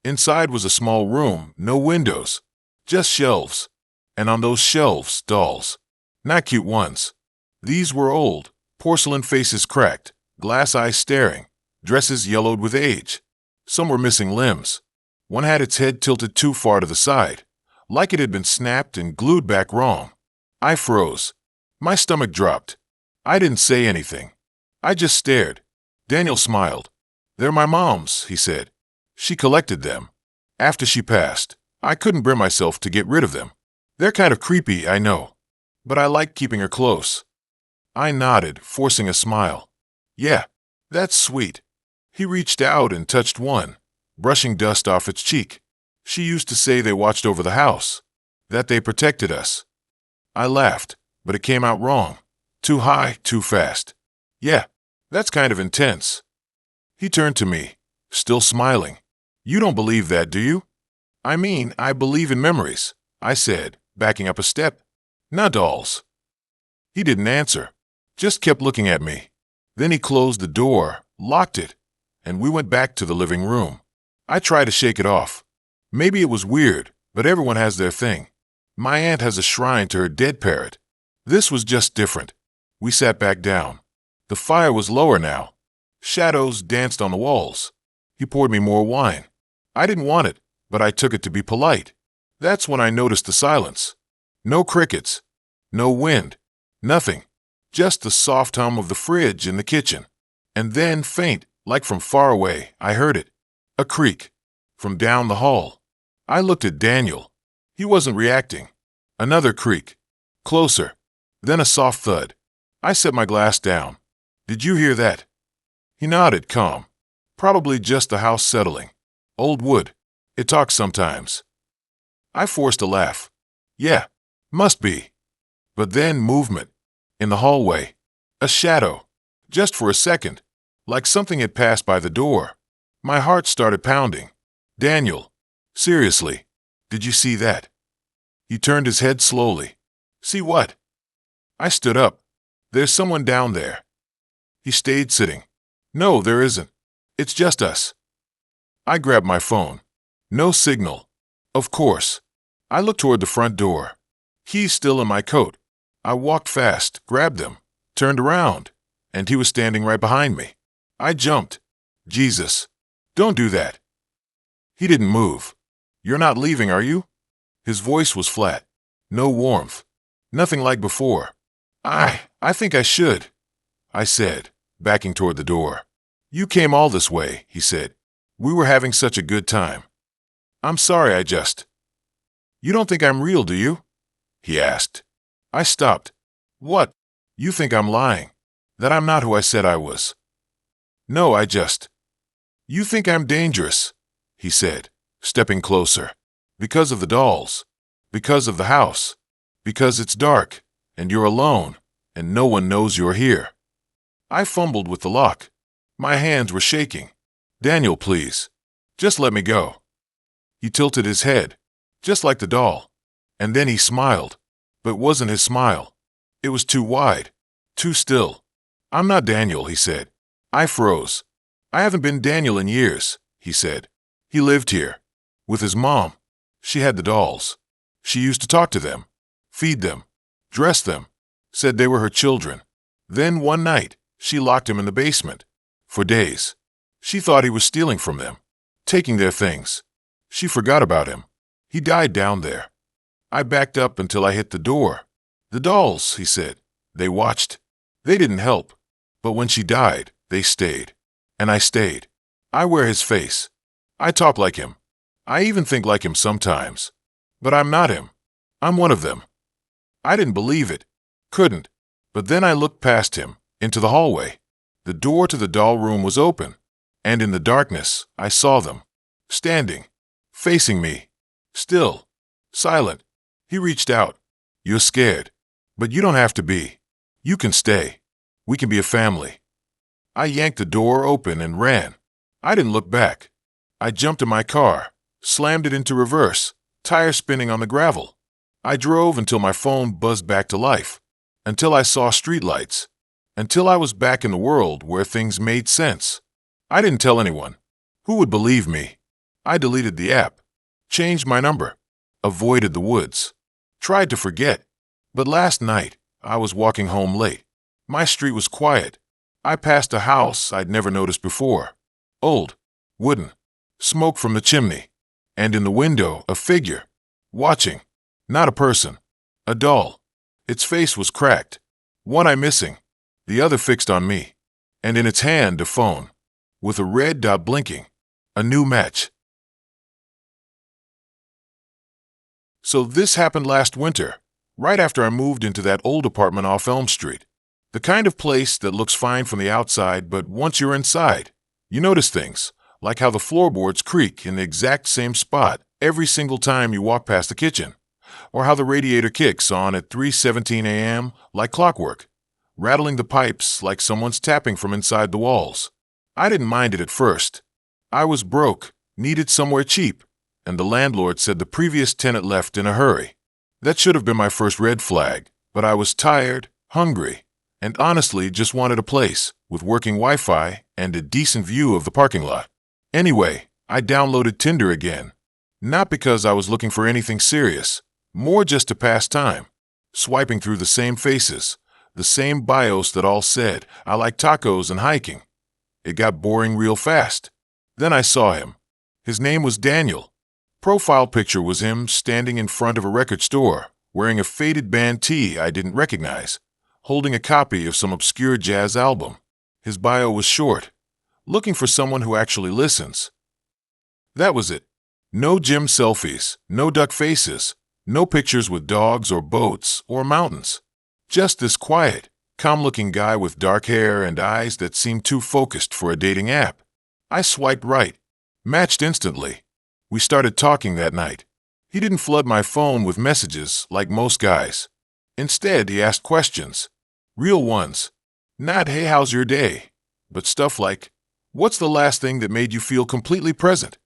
Inside was a small room, no windows. Just shelves. And on those shelves, dolls. Not cute ones. These were old. Porcelain faces cracked. Glass eyes staring. Dresses yellowed with age. Some were missing limbs. One had its head tilted too far to the side, like it had been snapped and glued back wrong. I froze. My stomach dropped. I didn't say anything. I just stared. Daniel smiled. They're my mom's, he said. She collected them. After she passed, I couldn't bring myself to get rid of them. They're kind of creepy, I know. But I like keeping her close. I nodded, forcing a smile. Yeah, that's sweet. He reached out and touched one, brushing dust off its cheek. She used to say they watched over the house, that they protected us. I laughed, but it came out wrong. Too high, too fast. Yeah, that's kind of intense. He turned to me, still smiling. You don't believe that, do you? I mean, I believe in memories, I said, backing up a step. Not dolls. He didn't answer, just kept looking at me. Then he closed the door, locked it, and we went back to the living room. I tried to shake it off. Maybe it was weird, but everyone has their thing. My aunt has a shrine to her dead parrot. This was just different. We sat back down. The fire was lower now. Shadows danced on the walls. He poured me more wine. I didn't want it, but I took it to be polite. That's when I noticed the silence. No crickets. No wind. Nothing. Just the soft hum of the fridge in the kitchen. And then, faint, like from far away, I heard it. A creak. From down the hall. I looked at Daniel. He wasn't reacting. Another creak. Closer. Then a soft thud. I set my glass down. Did you hear that? He nodded, calm. Probably just the house settling. Old wood. It talks sometimes. I forced a laugh. Yeah, must be. But then movement. In the hallway. A shadow. Just for a second. Like something had passed by the door. My heart started pounding. Daniel. Seriously. Did you see that? He turned his head slowly. See what? I stood up. There's someone down there. He stayed sitting. No, there isn't. It's just us. I grabbed my phone. No signal. Of course. I looked toward the front door. Keys still in my coat. I walked fast, grabbed them, turned around, and he was standing right behind me. I jumped. Jesus. Don't do that. He didn't move. You're not leaving, are you? His voice was flat. No warmth. Nothing like before. I think I should, I said, backing toward the door. You came all this way, he said. We were having such a good time. I'm sorry, You don't think I'm real, do you? He asked. I stopped. What? You think I'm lying? That I'm not who I said I was? No, You think I'm dangerous, he said, stepping closer. Because of the dolls. Because of the house. Because it's dark, and you're alone, and no one knows you're here. I fumbled with the lock. My hands were shaking. Daniel, please. Just let me go. He tilted his head, just like the doll. And then he smiled. But it wasn't his smile. It was too wide, too still. "I'm not Daniel," he said. I froze. "I haven't been Daniel in years," he said. "He lived here. With his mom. She had the dolls. She used to talk to them, feed them, dress them, said they were her children. Then one night, she locked him in the basement. For days. She thought he was stealing from them, taking their things. She forgot about him. He died down there. I backed up until I hit the door. The dolls," he said. "They watched. They didn't help. But when she died, they stayed. And I stayed. I wear his face. I talk like him. I even think like him sometimes. But I'm not him. I'm one of them." I didn't believe it. Couldn't. But then I looked past him, into the hallway. The door to the doll room was open. And in the darkness, I saw them. Standing. Facing me. Still. Silent. He reached out. "You're scared. But you don't have to be. You can stay. We can be a family." I yanked the door open and ran. I didn't look back. I jumped in my car, slammed it into reverse, tire spinning on the gravel. I drove until my phone buzzed back to life, until I saw streetlights, until I was back in the world where things made sense. I didn't tell anyone. Who would believe me? I deleted the app, changed my number, avoided the woods, tried to forget. But last night, I was walking home late. My street was quiet. I passed a house I'd never noticed before. Old, wooden, smoke from the chimney, and in the window, a figure, watching. Not a person, a doll. Its face was cracked, one eye missing, the other fixed on me, and in its hand a phone, with a red dot blinking, a new match. So this happened last winter, right after I moved into that old apartment off Elm Street. The kind of place that looks fine from the outside, but once you're inside, you notice things, like how the floorboards creak in the exact same spot every single time you walk past the kitchen, or how the radiator kicks on at 3:17 a.m. like clockwork, rattling the pipes like someone's tapping from inside the walls. I didn't mind it at first. I was broke, needed somewhere cheap, and the landlord said the previous tenant left in a hurry. That should have been my first red flag, but I was tired, hungry, and honestly just wanted a place with working Wi-Fi and a decent view of the parking lot. Anyway, I downloaded Tinder again. Not because I was looking for anything serious, more just to pass time. Swiping through the same faces, the same bios that all said, "I like tacos and hiking." It got boring real fast. Then I saw him. His name was Daniel. Profile picture was him standing in front of a record store, wearing a faded band tee I didn't recognize, holding a copy of some obscure jazz album. His bio was short. Looking for someone who actually listens. That was it. No gym selfies, no duck faces, no pictures with dogs or boats or mountains. Just this quiet, calm-looking guy with dark hair and eyes that seemed too focused for a dating app. I swiped right. Matched instantly. We started talking that night. He didn't flood my phone with messages like most guys. Instead, he asked questions. Real ones. Not, "Hey, how's your day?" But stuff like, "What's the last thing that made you feel completely present?"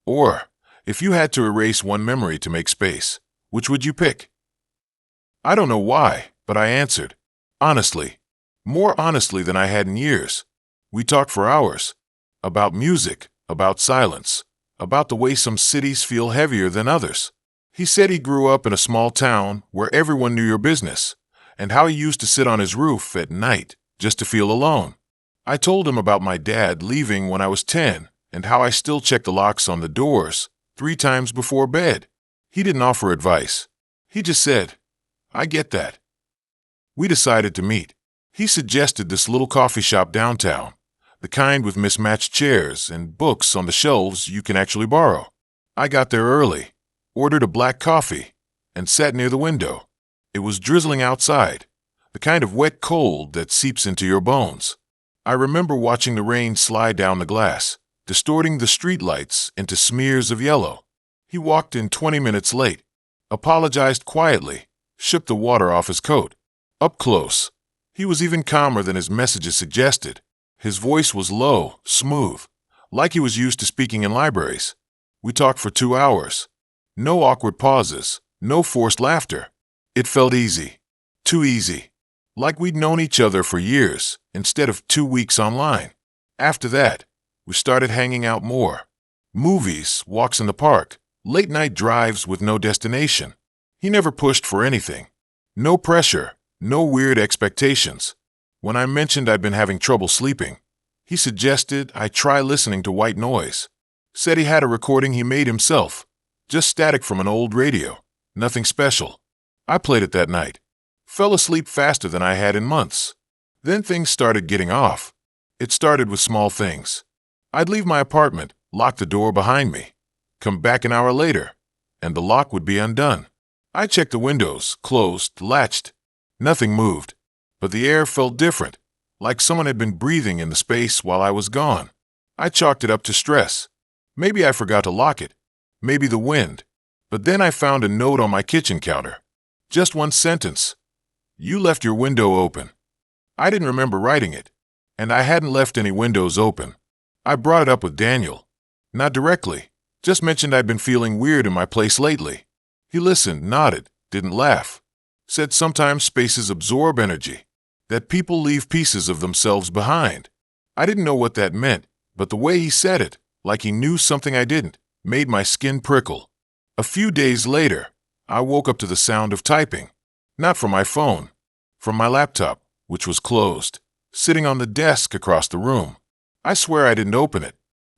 Or, "If you had to erase one memory to make space, which would you pick?" I don't know why, but I answered. Honestly. More honestly than I had in years. We talked for hours. About music, about silence, about the way some cities feel heavier than others. He said he grew up in a small town where everyone knew your business, and how he used to sit on his roof at night just to feel alone. I told him about my dad leaving when I was 10 and how I still check the locks on the doors 3 times before bed. He didn't offer advice. He just said, "I get that." We decided to meet. He suggested this little coffee shop downtown, the kind with mismatched chairs and books on the shelves you can actually borrow. I got there early, ordered a black coffee, and sat near the window. It was drizzling outside, the kind of wet cold that seeps into your bones. I remember watching the rain slide down the glass, distorting the streetlights into smears of yellow. He walked in 20 minutes late, apologized quietly, shook the water off his coat. Up close, he was even calmer than his messages suggested. His voice was low, smooth, like he was used to speaking in libraries. We talked for 2 hours. No awkward pauses, no forced laughter. It felt easy. Too easy. Like we'd known each other for years instead of 2 weeks online. After that, we started hanging out more. Movies, walks in the park, late-night drives with no destination. He never pushed for anything. No pressure, no weird expectations. When I mentioned I'd been having trouble sleeping, he suggested I try listening to white noise. Said he had a recording he made himself, just static from an old radio, nothing special. I played it that night. Fell asleep faster than I had in months. Then things started getting off. It started with small things. I'd leave my apartment, lock the door behind me, come back an hour later, and the lock would be undone. I checked the windows, closed, latched. Nothing moved, but the air felt different, like someone had been breathing in the space while I was gone. I chalked it up to stress. Maybe I forgot to lock it. Maybe the wind. But then I found a note on my kitchen counter. Just one sentence. You left your window open. I didn't remember writing it, and I hadn't left any windows open. I brought it up with Daniel. Not directly, just mentioned I'd been feeling weird in my place lately. He listened, nodded, didn't laugh. Said sometimes spaces absorb energy, that people leave pieces of themselves behind. I didn't know what that meant, but the way he said it, like he knew something I didn't, made my skin prickle. A few days later, I woke up to the sound of typing. Not from my phone, from my laptop, which was closed, sitting on the desk across the room. I swear I didn't open it.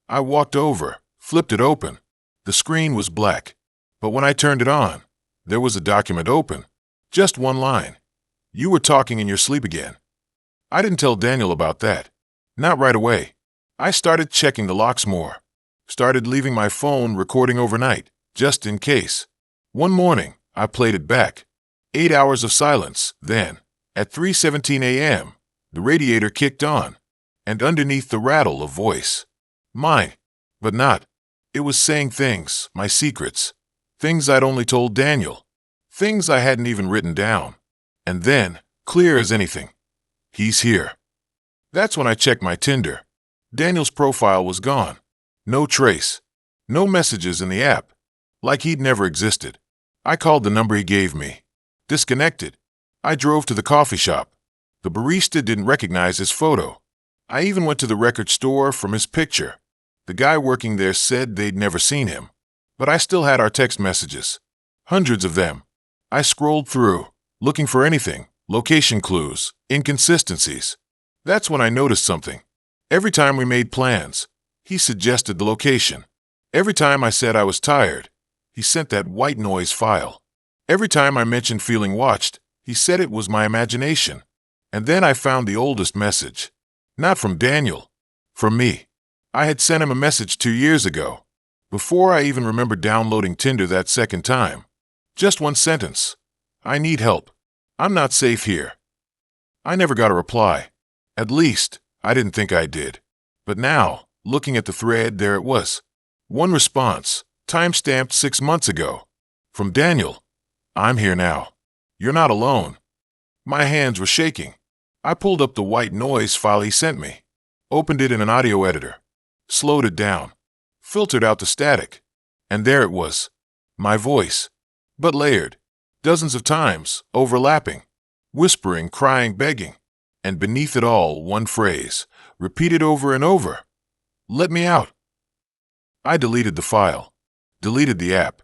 I walked over, flipped it open. The screen was black, but when I turned it on, there was a document open. Just one line. You were talking in your sleep again. I didn't tell Daniel about that. Not right away. I started checking the locks more. Started leaving my phone recording overnight, just in case. One morning, I played it back. 8 hours of silence. Then, at 3:17 a.m., the radiator kicked on, and underneath the rattle, a voice. Mine, but not. It was saying things, my secrets. Things I'd only told Daniel. Things I hadn't even written down. And then, clear as anything, he's here. That's when I checked my Tinder. Daniel's profile was gone. No trace. No messages in the app. Like he'd never existed. I called the number he gave me. Disconnected. I drove to the coffee shop. The barista didn't recognize his photo. I even went to the record store from his picture. The guy working there said they'd never seen him. But I still had our text messages. Hundreds of them. I scrolled through, looking for anything, location clues, inconsistencies. That's when I noticed something. Every time we made plans, he suggested the location. Every time I said I was tired, he sent that white noise file. Every time I mentioned feeling watched, he said it was my imagination. And then I found the oldest message. Not from Daniel. From me. I had sent him a message 2 years ago, before I even remembered downloading Tinder that second time. Just one sentence. I need help. I'm not safe here. I never got a reply. At least, I didn't think I did. But now, looking at the thread, there it was. One response, time-stamped 6 months ago. From Daniel. I'm here now. You're not alone. My hands were shaking. I pulled up the white noise file he sent me, opened it in an audio editor, slowed it down, filtered out the static, and there it was. My voice, but layered, dozens of times, overlapping, whispering, crying, begging, and beneath it all, one phrase, repeated over and over. Let me out. I deleted the file, deleted the app,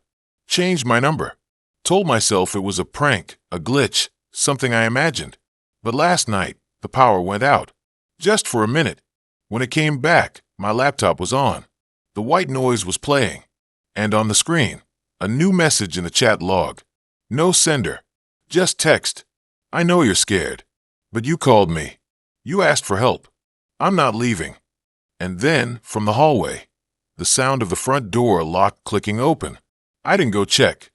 changed my number, told myself it was a prank, a glitch, something I imagined. But last night, the power went out. Just for a minute. When it came back, my laptop was on. The white noise was playing. And on the screen, a new message in the chat log. No sender. Just text. I know you're scared. But you called me. You asked for help. I'm not leaving. And then, from the hallway, the sound of the front door lock clicking open. I didn't go check.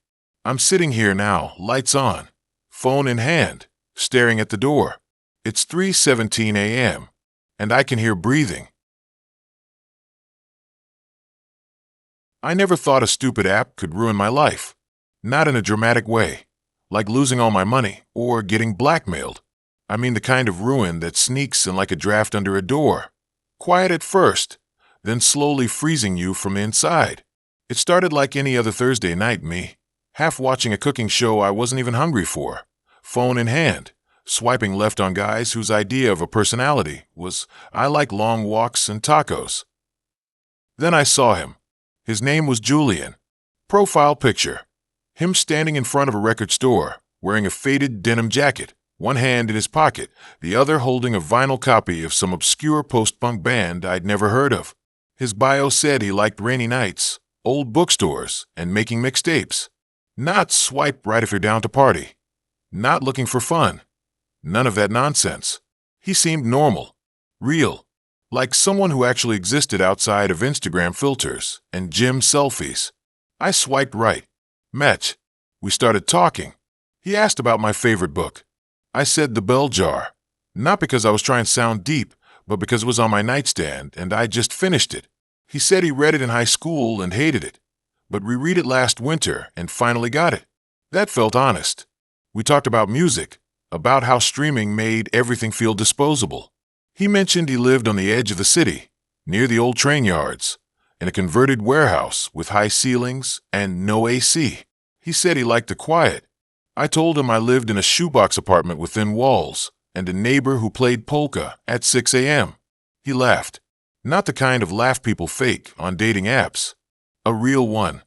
I'm sitting here now, lights on, phone in hand, staring at the door. It's 3:17 a.m., and I can hear breathing. I never thought a stupid app could ruin my life. Not in a dramatic way, like losing all my money or getting blackmailed. I mean the kind of ruin that sneaks in like a draft under a door. Quiet at first, then slowly freezing you from the inside. It started like any other Thursday night, me, half watching a cooking show I wasn't even hungry for, phone in hand, swiping left on guys whose idea of a personality was, I like long walks and tacos. Then I saw him. His name was Julian. Profile picture. Him standing in front of a record store, wearing a faded denim jacket, one hand in his pocket, the other holding a vinyl copy of some obscure post-punk band I'd never heard of. His bio said he liked rainy nights, old bookstores, and making mixtapes. Not swipe right if you're down to party. Not looking for fun. None of that nonsense. He seemed normal, real, like someone who actually existed outside of Instagram filters and gym selfies. I swiped right. Match. We started talking. He asked about my favorite book. I said The Bell Jar, not because I was trying to sound deep, but because it was on my nightstand and I just finished it. He said he read it in high school and hated it, but reread it last winter and finally got it. That felt honest. We talked about music, about how streaming made everything feel disposable. He mentioned he lived on the edge of the city, near the old train yards, in a converted warehouse with high ceilings and no AC. He said he liked the quiet. I told him I lived in a shoebox apartment with thin walls and a neighbor who played polka at 6 a.m. He laughed. Not the kind of laugh people fake on dating apps. A real one.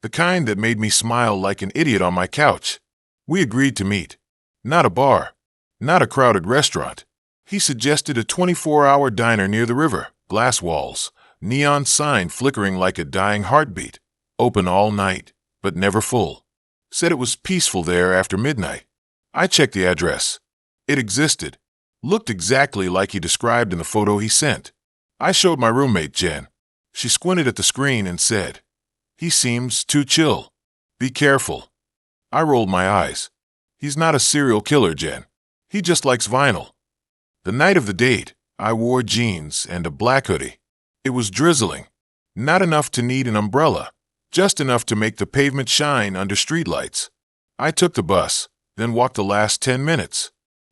The kind that made me smile like an idiot on my couch. We agreed to meet. Not a bar. Not a crowded restaurant. He suggested a 24-hour diner near the river, glass walls, neon sign flickering like a dying heartbeat, open all night, but never full. Said it was peaceful there after midnight. I checked the address. It existed. Looked exactly like he described in the photo he sent. I showed my roommate, Jen. She squinted at the screen and said, "He seems too chill. Be careful." I rolled my eyes. He's not a serial killer, Jen. He just likes vinyl. The night of the date, I wore jeans and a black hoodie. It was drizzling. Not enough to need an umbrella. Just enough to make the pavement shine under streetlights. I took the bus, then walked the last 10 minutes.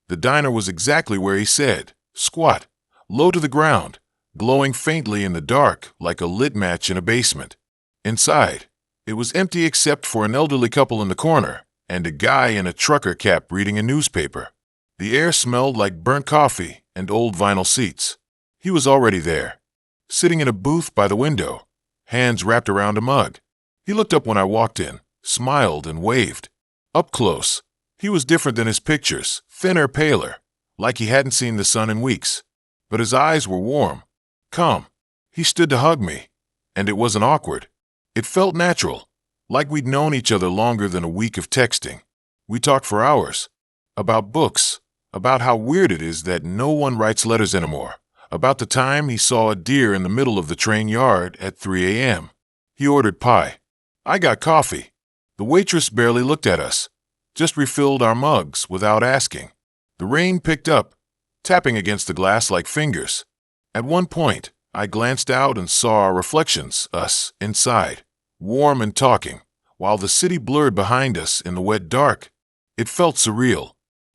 The diner was exactly where he said, squat, low to the ground, glowing faintly in the dark like a lit match in a basement. Inside, it was empty except for an elderly couple in the corner and a guy in a trucker cap reading a newspaper. The air smelled like burnt coffee and old vinyl seats. He was already there, sitting in a booth by the window, hands wrapped around a mug. He looked up when I walked in, smiled and waved. Up close, he was different than his pictures, thinner, paler, like he hadn't seen the sun in weeks. But his eyes were warm, calm. He stood to hug me, and it wasn't awkward. It felt natural, like we'd known each other longer than a week of texting. We talked for hours, about books, about how weird it is that no one writes letters anymore, about the time he saw a deer in the middle of the train yard at 3 a.m. He ordered pie. I got coffee. The waitress barely looked at us, just refilled our mugs without asking. The rain picked up, tapping against the glass like fingers. At one point, I glanced out and saw our reflections, us, inside, warm and talking, while the city blurred behind us in the wet dark. It felt surreal,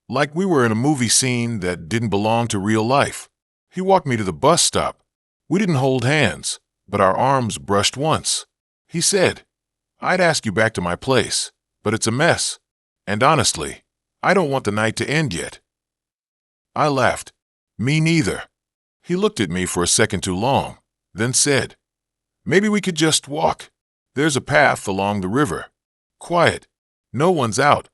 like we were in a movie scene that didn't belong to real life. He walked me to the bus stop. We didn't hold hands, but our arms brushed once. He said, "I'd ask you back to my place, but it's a mess. And honestly, I don't want the night to end yet." I laughed. Me neither. He looked at me for a second too long, then said, "Maybe we could just walk. There's a path along the river. Quiet. No one's out."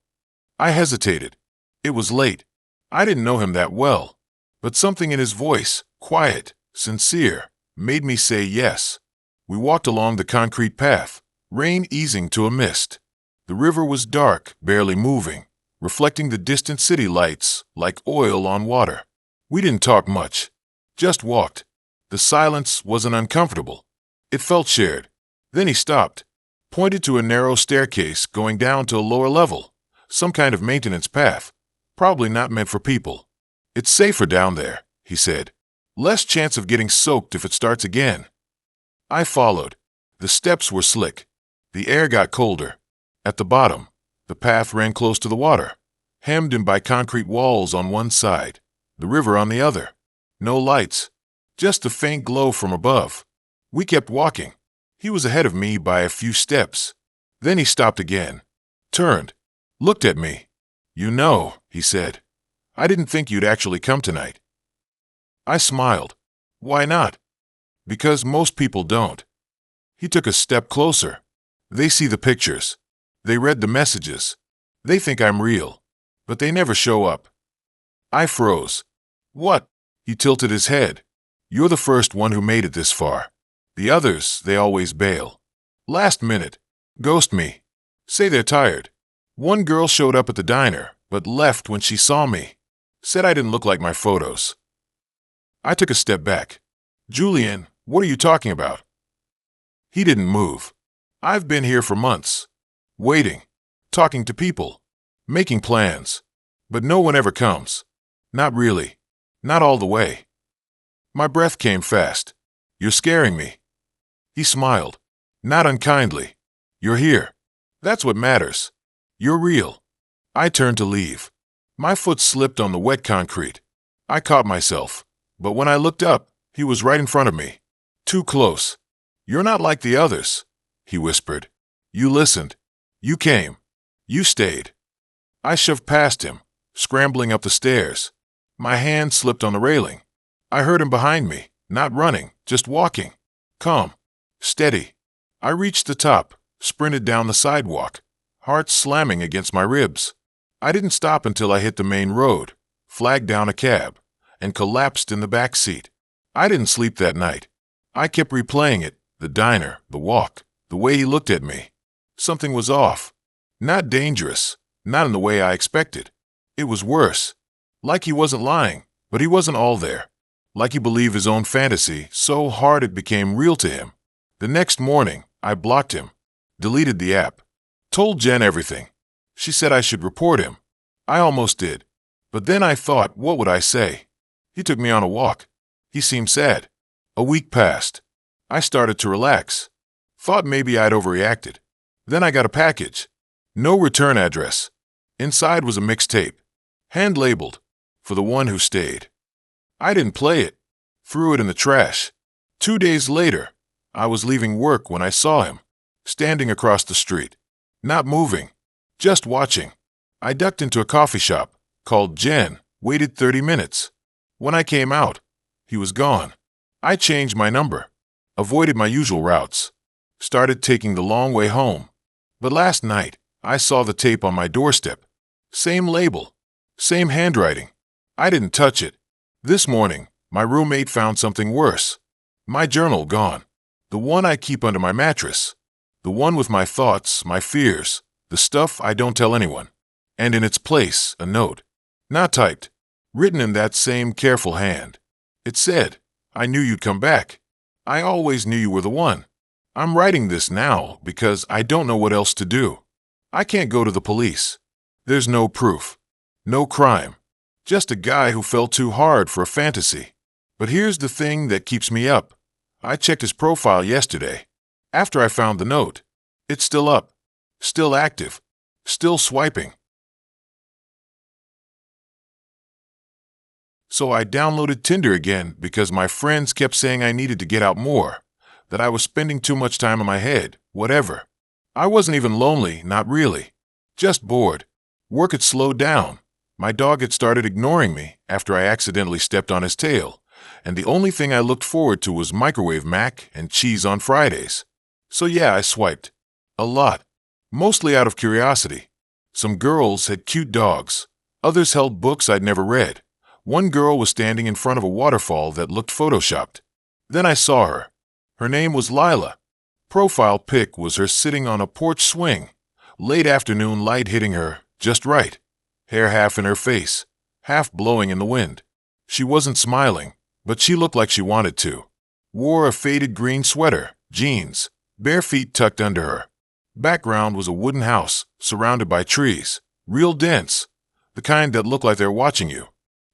I hesitated. It was late. I didn't know him that well, but something in his voice, quiet, sincere, made me say yes. We walked along the concrete path, rain easing to a mist. The river was dark, barely moving, reflecting the distant city lights like oil on water. We didn't talk much, just walked. The silence wasn't uncomfortable. It felt shared. Then he stopped, pointed to a narrow staircase going down to a lower level, some kind of maintenance path, probably not meant for people. "It's safer down there," he said. "Less chance of getting soaked if it starts again." I followed. The steps were slick. The air got colder. At the bottom, the path ran close to the water, hemmed in by concrete walls on one side, the river on the other. No lights, just the faint glow from above. We kept walking. He was ahead of me by a few steps. Then he stopped again, turned, looked at me. "You know," he said, I didn't think you'd actually come tonight. I smiled. Why not? Because most people don't. He took a step closer. They see the pictures. They read the messages. They think I'm real, but they never show up. I froze. What? He tilted his head. You're the first one who made it this far. The others, they always bail. Last minute. Ghost me. Say they're tired. One girl showed up at the diner, but left when she saw me. Said I didn't look like my photos. I took a step back. Julian, what are you talking about? He didn't move. I've been here for months. Waiting. Talking to people. Making plans. But no one ever comes. Not really. Not all the way. My breath came fast. You're scaring me. He smiled. Not unkindly. You're here. That's what matters. You're real. I turned to leave. My foot slipped on the wet concrete. I caught myself. But when I looked up, he was right in front of me. Too close. You're not like the others, he whispered. You listened. You came. You stayed. I shoved past him, scrambling up the stairs. My hand slipped on the railing. I heard him behind me, not running, just walking. Calm. Steady. I reached the top, sprinted down the sidewalk, heart slamming against my ribs. I didn't stop until I hit the main road, flagged down a cab, and collapsed in the back seat. I didn't sleep that night. I kept replaying it, the diner, the walk, the way he looked at me. Something was off. Not dangerous, not in the way I expected. It was worse. Like he wasn't lying, but he wasn't all there. Like he believed his own fantasy so hard it became real to him. The next morning, I blocked him, deleted the app, told Jen everything. She said I should report him. I almost did. But then I thought, what would I say? He took me on a walk. He seemed sad. A week passed. I started to relax. Thought maybe I'd overreacted. Then I got a package. No return address. Inside was a mixtape. Hand-labeled. For the one who stayed. I didn't play it. Threw it in the trash. 2 days later, I was leaving work when I saw him. Standing across the street. Not moving. Just watching. I ducked into a coffee shop. Called Jen. Waited 30 minutes. When I came out, he was gone. I changed my number. Avoided my usual routes. Started taking the long way home. But last night, I saw the tape on my doorstep. Same label. Same handwriting. I didn't touch it. This morning, my roommate found something worse. My journal gone. The one I keep under my mattress. The one with my thoughts, my fears, the stuff I don't tell anyone. And in its place, a note. Not typed. Written in that same careful hand. It said, I knew you'd come back. I always knew you were the one. I'm writing this now because I don't know what else to do. I can't go to the police. There's no proof. No crime. Just a guy who fell too hard for a fantasy. But here's the thing that keeps me up. I checked his profile yesterday. After I found the note. It's still up. Still active. Still swiping. So I downloaded Tinder again because my friends kept saying I needed to get out more, that I was spending too much time in my head, whatever. I wasn't even lonely, not really. Just bored. Work had slowed down. My dog had started ignoring me after I accidentally stepped on his tail, and the only thing I looked forward to was microwave mac and cheese on Fridays. So yeah, I swiped. A lot. Mostly out of curiosity. Some girls had cute dogs. Others held books I'd never read. One girl was standing in front of a waterfall that looked photoshopped. Then I saw her. Her name was Lila. Profile pic was her sitting on a porch swing. Late afternoon light hitting her, just right. Hair half in her face, half blowing in the wind. She wasn't smiling, but she looked like she wanted to. Wore a faded green sweater, jeans, bare feet tucked under her. Background was a wooden house, surrounded by trees, real dense, the kind that look like they're watching you.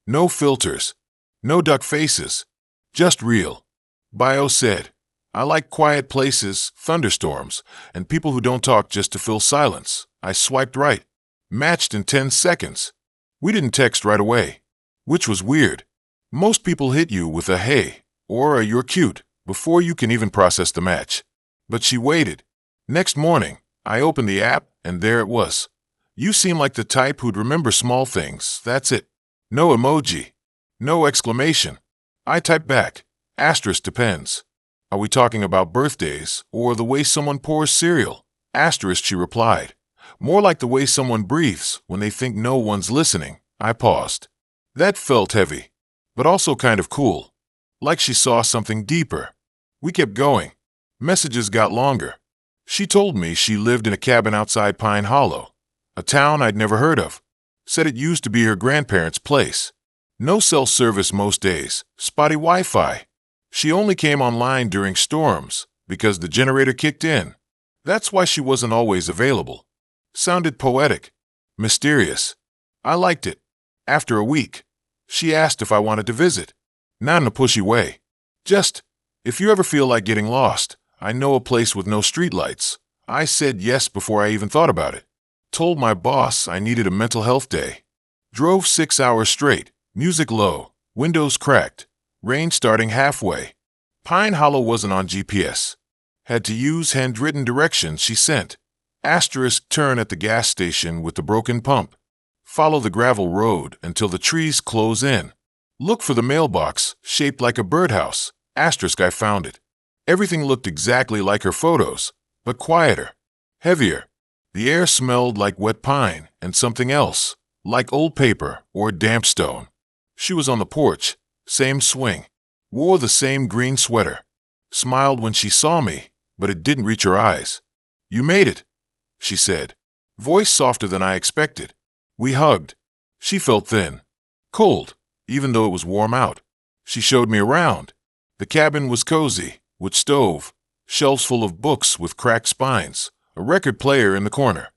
No filters, no duck faces, just real. Bio said, I like quiet places, thunderstorms, and people who don't talk just to fill silence. I swiped right. Matched in 10 seconds. We didn't text right away, which was weird. Most people hit you with a hey or a you're cute before you can even process the match. But she waited. Next morning, I opened the app and there it was. You seem like the type who'd remember small things, that's it. No emoji. No exclamation. I typed back. Asterisk depends. Are we talking about birthdays or the way someone pours cereal? Asterisk, she replied. More like the way someone breathes when they think no one's listening. I paused. That felt heavy, but also kind of cool. Like she saw something deeper. We kept going. Messages got longer. She told me she lived in a cabin outside Pine Hollow, a town I'd never heard of. Said it used to be her grandparents' place. No cell service most days, spotty Wi-Fi. She only came online during storms because the generator kicked in. That's why she wasn't always available. Sounded poetic, mysterious. I liked it. After a week, she asked if I wanted to visit. Not in a pushy way. Just, if you ever feel like getting lost, I know a place with no streetlights. I said yes before I even thought about it. Told my boss I needed a mental health day. Drove 6 hours straight, music low, windows cracked, rain starting halfway. Pine Hollow wasn't on GPS. Had to use handwritten directions she sent. Asterisk, turn at the gas station with the broken pump. Follow the gravel road until the trees close in. Look for the mailbox, shaped like a birdhouse. Asterisk, I found it. Everything looked exactly like her photos, but quieter, heavier. The air smelled like wet pine and something else, like old paper or damp stone. She was on the porch, same swing, wore the same green sweater, smiled when she saw me, but it didn't reach her eyes. You made it, she said, voice softer than I expected. We hugged. She felt thin, cold, even though it was warm out. She showed me around. The cabin was cozy, with stove, shelves full of books with cracked spines, a record player in the corner.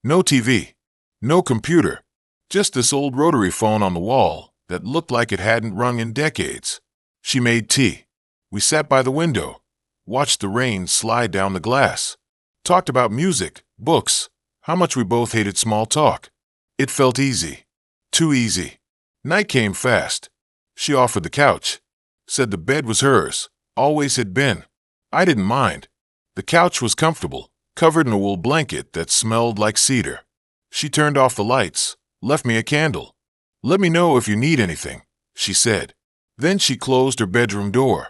No TV, no computer, just this old rotary phone on the wall that looked like it hadn't rung in decades. She made tea. We sat by the window, watched the rain slide down the glass, talked about music, books, how much we both hated small talk. It felt easy. Too easy. Night came fast. She offered the couch. Said the bed was hers. Always had been. I didn't mind. The couch was comfortable, covered in a wool blanket that smelled like cedar. She turned off the lights, left me a candle. Let me know if you need anything, she said. Then she closed her bedroom door.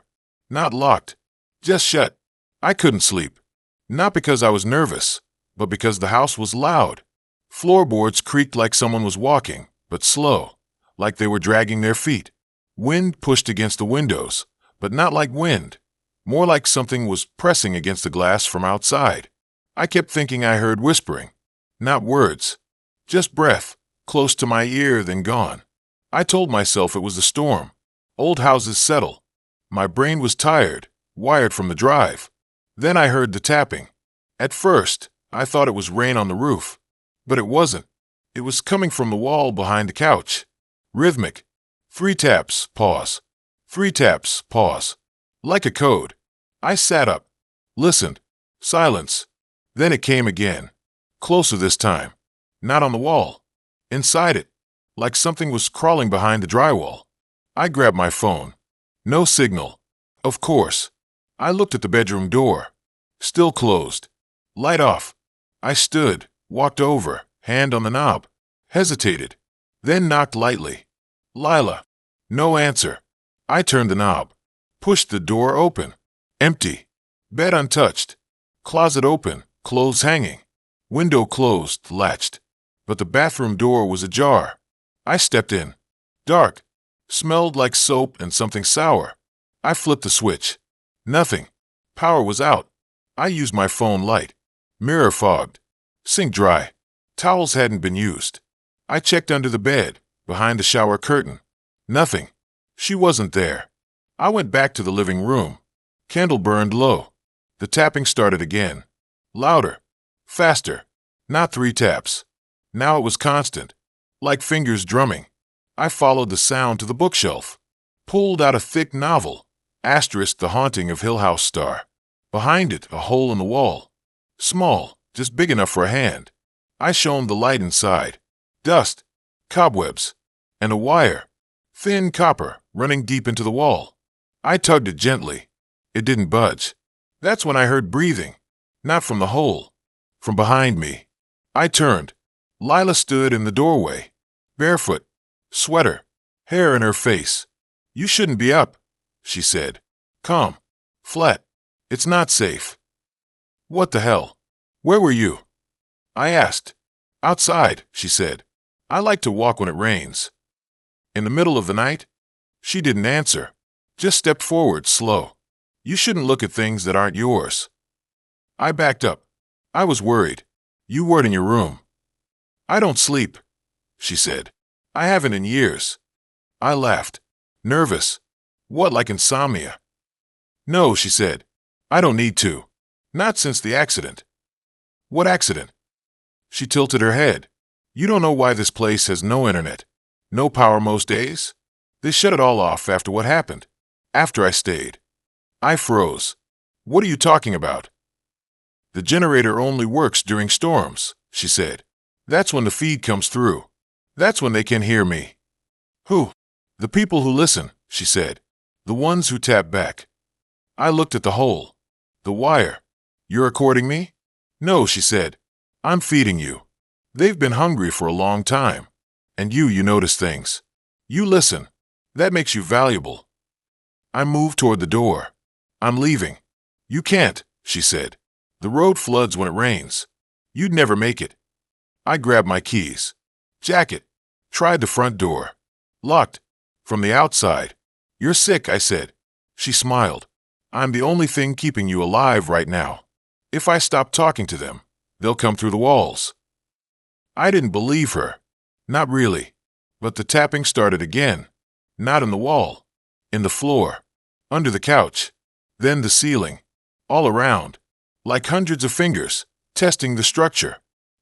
Not locked, just shut. I couldn't sleep. Not because I was nervous, but because the house was loud. Floorboards creaked like someone was walking, but slow, like they were dragging their feet. Wind pushed against the windows, but not like wind. More like something was pressing against the glass from outside. I kept thinking I heard whispering. Not words. Just breath, close to my ear then gone. I told myself it was the storm. Old houses settle. My brain was tired, wired from the drive. Then I heard the tapping. At first, I thought it was rain on the roof. But it wasn't. It was coming from the wall behind the couch. Rhythmic. 3 taps, pause. 3 taps, pause. Like a code. I sat up. Listened. Silence. Then it came again. Closer this time. Not on the wall. Inside it. Like something was crawling behind the drywall. I grabbed my phone. No signal. Of course. I looked at the bedroom door. Still closed. Light off. I stood, walked over, hand on the knob. Hesitated. Then knocked lightly. Lila. No answer. I turned the knob. Pushed the door open. Empty. Bed untouched. Closet open, clothes hanging. Window closed, latched. But the bathroom door was ajar. I stepped in. Dark. Smelled like soap and something sour. I flipped the switch. Nothing. Power was out. I used my phone light. Mirror fogged. Sink dry. Towels hadn't been used. I checked under the bed, behind the shower curtain. Nothing. She wasn't there. I went back to the living room. Candle burned low. The tapping started again. Louder. Faster. Not 3 taps. Now it was constant. Like fingers drumming. I followed the sound to the bookshelf. Pulled out a thick novel. Asterisk, The Haunting of Hill House Star. Behind it, a hole in the wall. Small, just big enough for a hand. I shone the light inside. Dust. Cobwebs. And a wire. Thin copper, running deep into the wall. I tugged it gently. It didn't budge. That's when I heard breathing. Not from the hole. From behind me. I turned. Lila stood in the doorway. Barefoot. Sweater. hair in her face. You shouldn't be up, she said. Calm. Flat. It's not safe. What the hell? Where were you? I asked. Outside, she said. I like to walk when it rains. In the middle of the night? She didn't answer. Just stepped forward, slow. You shouldn't look at things that aren't yours. I backed up. I was worried. You weren't in your room. I don't sleep, she said. I haven't in years. I laughed. Nervous. What, like insomnia? No, she said. I don't need to. Not since the accident. What accident? She tilted her head. You don't know why this place has no internet, no power most days? They shut it all off after what happened. After I stayed. I froze. What are you talking about? The generator only works during storms, she said. That's when the feed comes through. That's when they can hear me. Who? The people who listen, she said. The ones who tap back. I looked at the hole. The wire. You're recording me? No, she said. I'm feeding you. They've been hungry for a long time. And you notice things. You listen. That makes you valuable. I moved toward the door. I'm leaving. You can't, she said. The road floods when it rains. You'd never make it. I grabbed my keys. Jacket. Tried the front door. Locked. From the outside. You're sick, I said. She smiled. I'm the only thing keeping you alive right now. If I stop talking to them, they'll come through the walls. I didn't believe her. Not really. But the tapping started again. Not in the wall. In the floor. Under the couch. Then the ceiling. All around. Like hundreds of fingers, testing the structure.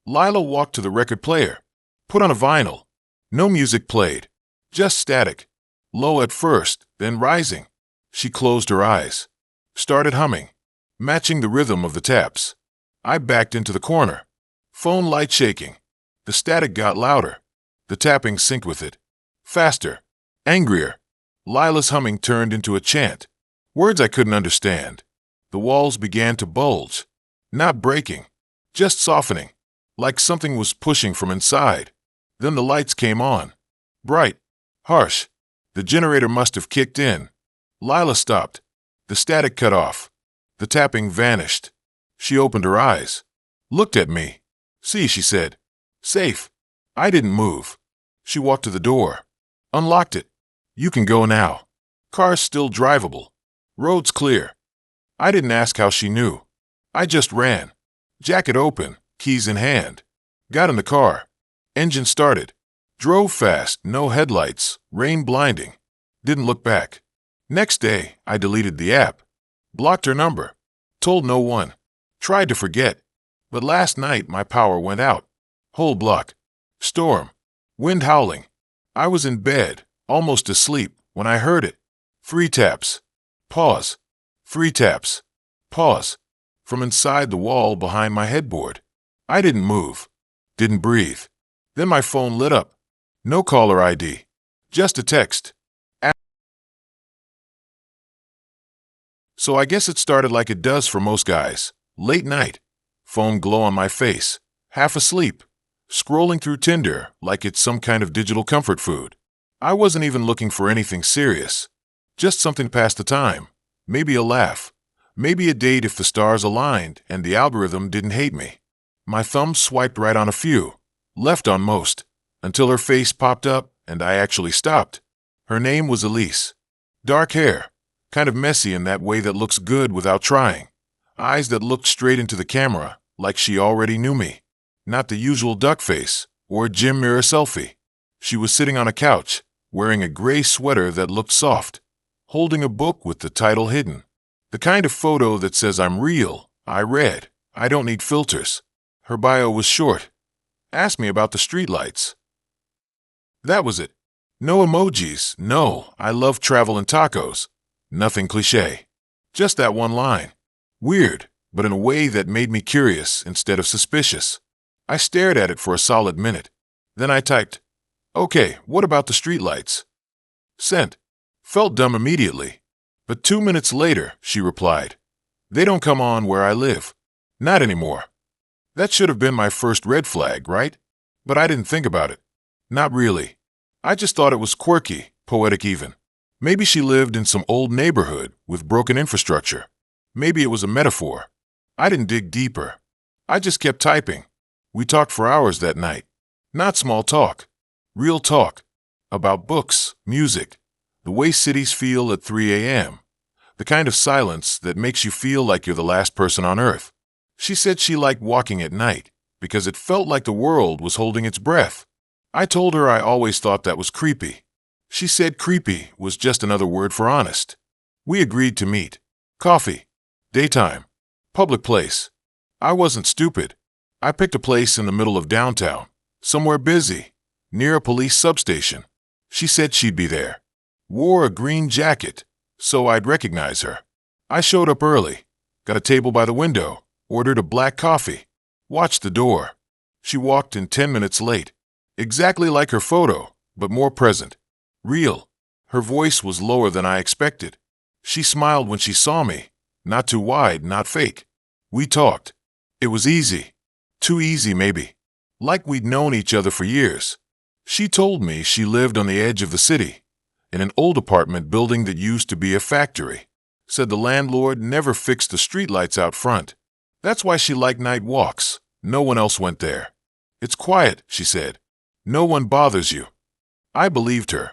Lila walked to the record player. Put on a vinyl. No music played. Just static. Low at first, then rising. She closed her eyes. Started humming. Matching the rhythm of the taps. I backed into the corner. Phone light shaking. The static got louder. The tapping synced with it. Faster. Angrier. Lila's humming turned into a chant. Words I couldn't understand. The walls began to bulge. Not breaking. Just softening. Like something was pushing from inside. Then the lights came on. Bright. Harsh. The generator must have kicked in. Lila stopped. The static cut off. The tapping vanished. She opened her eyes. Looked at me. See, she said. Safe. I didn't move. She walked to the door. Unlocked it. You can go now. Car's still drivable. Road's clear. I didn't ask how she knew. I just ran. Jacket open, keys in hand. Got in the car. Engine started. Drove fast, no headlights, rain blinding. Didn't look back. Next day, I deleted the app. Blocked her number. Told no one. Tried to forget. But last night my power went out. Whole block. Storm. Wind howling. I was in bed, almost asleep, when I heard it. 3 taps. Pause. 3 taps. Pause. From inside the wall behind my headboard. I didn't move. Didn't breathe. Then my phone lit up. No caller ID. Just a text. So I guess it started like it does for most guys. Late night. Phone glow on my face. Half asleep. Scrolling through Tinder like it's some kind of digital comfort food. I wasn't even looking for anything serious. Just something to pass the time. Maybe a laugh. Maybe a date if the stars aligned and the algorithm didn't hate me. My thumb swiped right on a few. Left on most. Until her face popped up and I actually stopped. Her name was Elise. Dark hair. Kind of messy in that way that looks good without trying. Eyes that looked straight into the camera, like she already knew me. Not the usual duck face, or a gym mirror selfie. She was sitting on a couch, wearing a gray sweater that looked soft, holding a book with the title hidden. The kind of photo that says I'm real, I read. I don't need filters. Her bio was short. Asked me about the streetlights. That was it. No emojis, no, I love travel and tacos. Nothing cliché. Just that one line. Weird, but in a way that made me curious instead of suspicious. I stared at it for a solid minute. Then I typed, "Okay, what about the streetlights?" Sent. Felt dumb immediately. But 2 minutes later, she replied, "They don't come on where I live. Not anymore." That should have been my first red flag, right? But I didn't think about it. Not really. I just thought it was quirky, poetic even. Maybe she lived in some old neighborhood with broken infrastructure. Maybe it was a metaphor. I didn't dig deeper. I just kept typing. We talked for hours that night. Not small talk. Real talk. About books, music, the way cities feel at 3 a.m. The kind of silence that makes you feel like you're the last person on earth. She said she liked walking at night because it felt like the world was holding its breath. I told her I always thought that was creepy. She said creepy was just another word for honest. We agreed to meet. Coffee. Daytime. Public place. I wasn't stupid. I picked a place in the middle of downtown, somewhere busy, near a police substation. She said she'd be there. Wore a green jacket, so I'd recognize her. I showed up early, got a table by the window, ordered a black coffee, watched the door. She walked in 10 minutes late. Exactly like her photo, but more present. Real. Her voice was lower than I expected. She smiled when she saw me. Not too wide, not fake. We talked. It was easy. Too easy, maybe. Like we'd known each other for years. She told me she lived on the edge of the city, in an old apartment building that used to be a factory. Said the landlord never fixed the streetlights out front. That's why she liked night walks. No one else went there. It's quiet, she said. No one bothers you. I believed her.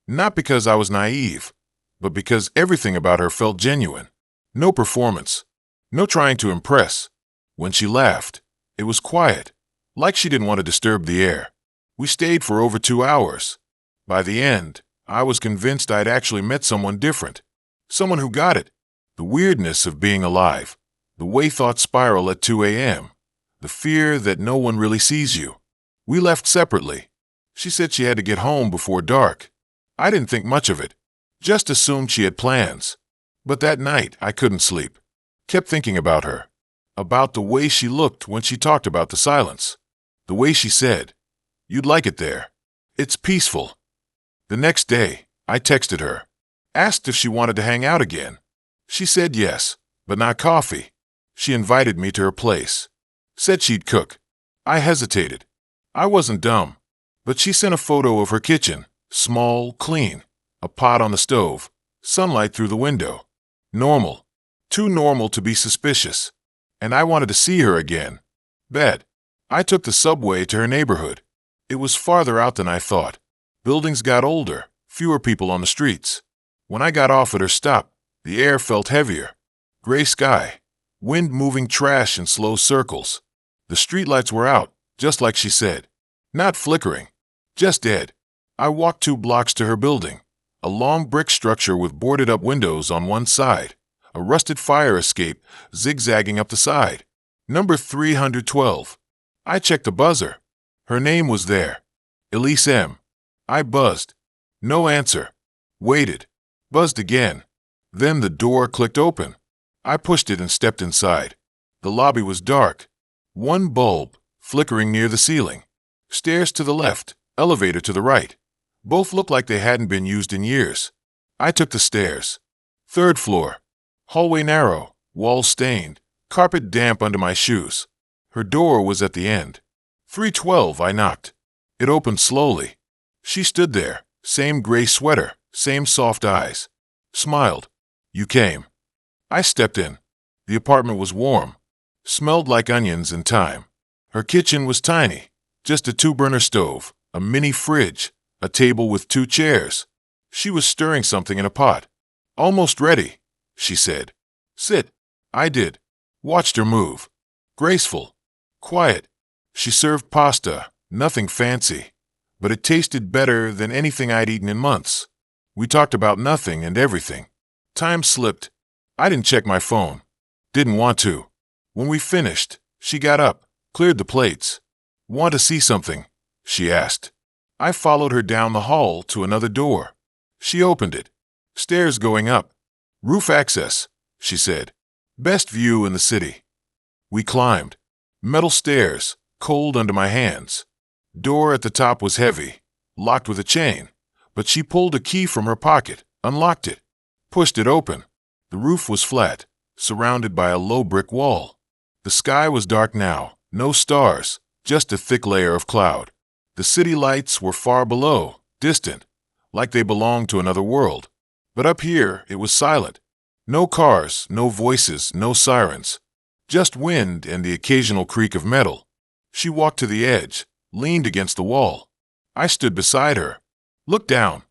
Not because I was naive, but because everything about her felt genuine. No performance. No trying to impress. When she laughed, it was quiet, like she didn't want to disturb the air. We stayed for over 2 hours. By the end, I was convinced I'd actually met someone different. Someone who got it. The weirdness of being alive. The way thoughts spiral at 2 a.m. The fear that no one really sees you. We left separately. She said she had to get home before dark. I didn't think much of it. Just assumed she had plans. But that night, I couldn't sleep. Kept thinking about her. About the way she looked when she talked about the silence. The way she said, "You'd like it there. It's peaceful." The next day, I texted her. Asked if she wanted to hang out again. She said yes, but not coffee. She invited me to her place. Said she'd cook. I hesitated. I wasn't dumb. But she sent a photo of her kitchen. Small, clean. A pot on the stove. Sunlight through the window. Normal. Too normal to be suspicious. And I wanted to see her again. Bet. I took the subway to her neighborhood. It was farther out than I thought. Buildings got older, fewer people on the streets. When I got off at her stop, the air felt heavier. Gray sky. Wind moving trash in slow circles. The streetlights were out, just like she said. Not flickering. Just dead. I walked 2 blocks to her building. A long brick structure with boarded-up windows on one side. A rusted fire escape zigzagging up the side. Number 312. I checked the buzzer. Her name was there. Elise M. I buzzed. No answer. Waited. Buzzed again. Then the door clicked open. I pushed it and stepped inside. The lobby was dark. One bulb, flickering near the ceiling. Stairs to the left, elevator to the right. Both looked like they hadn't been used in years. I took the stairs. 3rd floor. Hallway narrow, walls stained, carpet damp under my shoes. Her door was at the end. 312, I knocked. It opened slowly. She stood there, same gray sweater, same soft eyes. Smiled. You came. I stepped in. The apartment was warm. Smelled like onions and thyme. Her kitchen was tiny. Just a 2-burner stove, a mini fridge, a table with 2 chairs. She was stirring something in a pot. Almost ready, she said. Sit. I did. Watched her move. Graceful. Quiet. She served pasta, nothing fancy. But it tasted better than anything I'd eaten in months. We talked about nothing and everything. Time slipped. I didn't check my phone. Didn't want to. When we finished, she got up, cleared the plates. Want to see something? She asked. I followed her down the hall to another door. She opened it. Stairs going up. Roof access, she said. Best view in the city. We climbed. Metal stairs, cold under my hands. Door at the top was heavy, locked with a chain, but she pulled a key from her pocket, unlocked it, pushed it open. The roof was flat, surrounded by a low brick wall. The sky was dark now, no stars, just a thick layer of cloud. The city lights were far below, distant, like they belonged to another world. But up here, it was silent. No cars, no voices, no sirens. Just wind and the occasional creak of metal. She walked to the edge, leaned against the wall. I stood beside her. Looked down.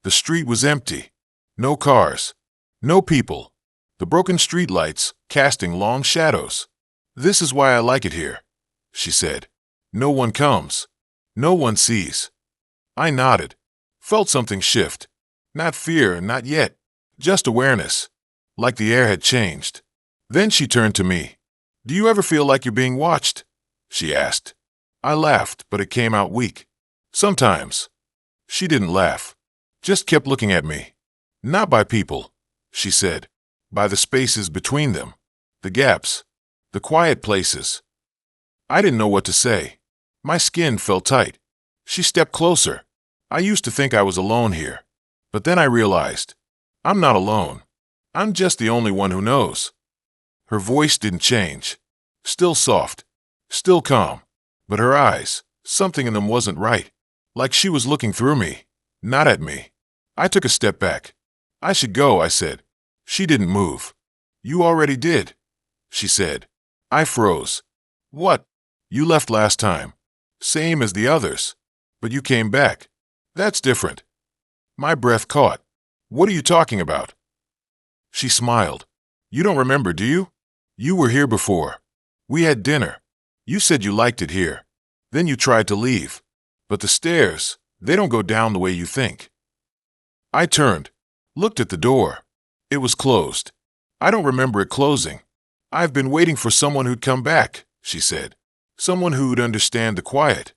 The street was empty. No cars. No people. The broken streetlights casting long shadows. "This is why I like it here," she said. "No one comes. No one sees." I nodded. Felt something shift. Not fear, not yet. Just awareness. Like the air had changed. Then she turned to me. "Do you ever feel like you're being watched?" she asked. I laughed, but it came out weak. "Sometimes." She didn't laugh. Just kept looking at me. "Not by people," she said. "By the spaces between them. The gaps. The quiet places." I didn't know what to say. My skin felt tight. She stepped closer. I used to think I was alone here. But then I realized, I'm not alone. I'm just the only one who knows. Her voice didn't change. Still soft. Still calm. But her eyes, something in them wasn't right. Like she was looking through me, not at me. I took a step back. "I should go," I said. She didn't move. "You already did," she said. I froze. "What?" "You left last time. Same as the others. But you came back. That's different." My breath caught. "What are you talking about?" She smiled. "You don't remember, do you? You were here before. We had dinner. You said you liked it here. Then you tried to leave. But the stairs, they don't go down the way you think." I turned, looked at the door. It was closed. "I don't remember it closing. I've been waiting for someone who'd come back," she said. "Someone who'd understand the quiet."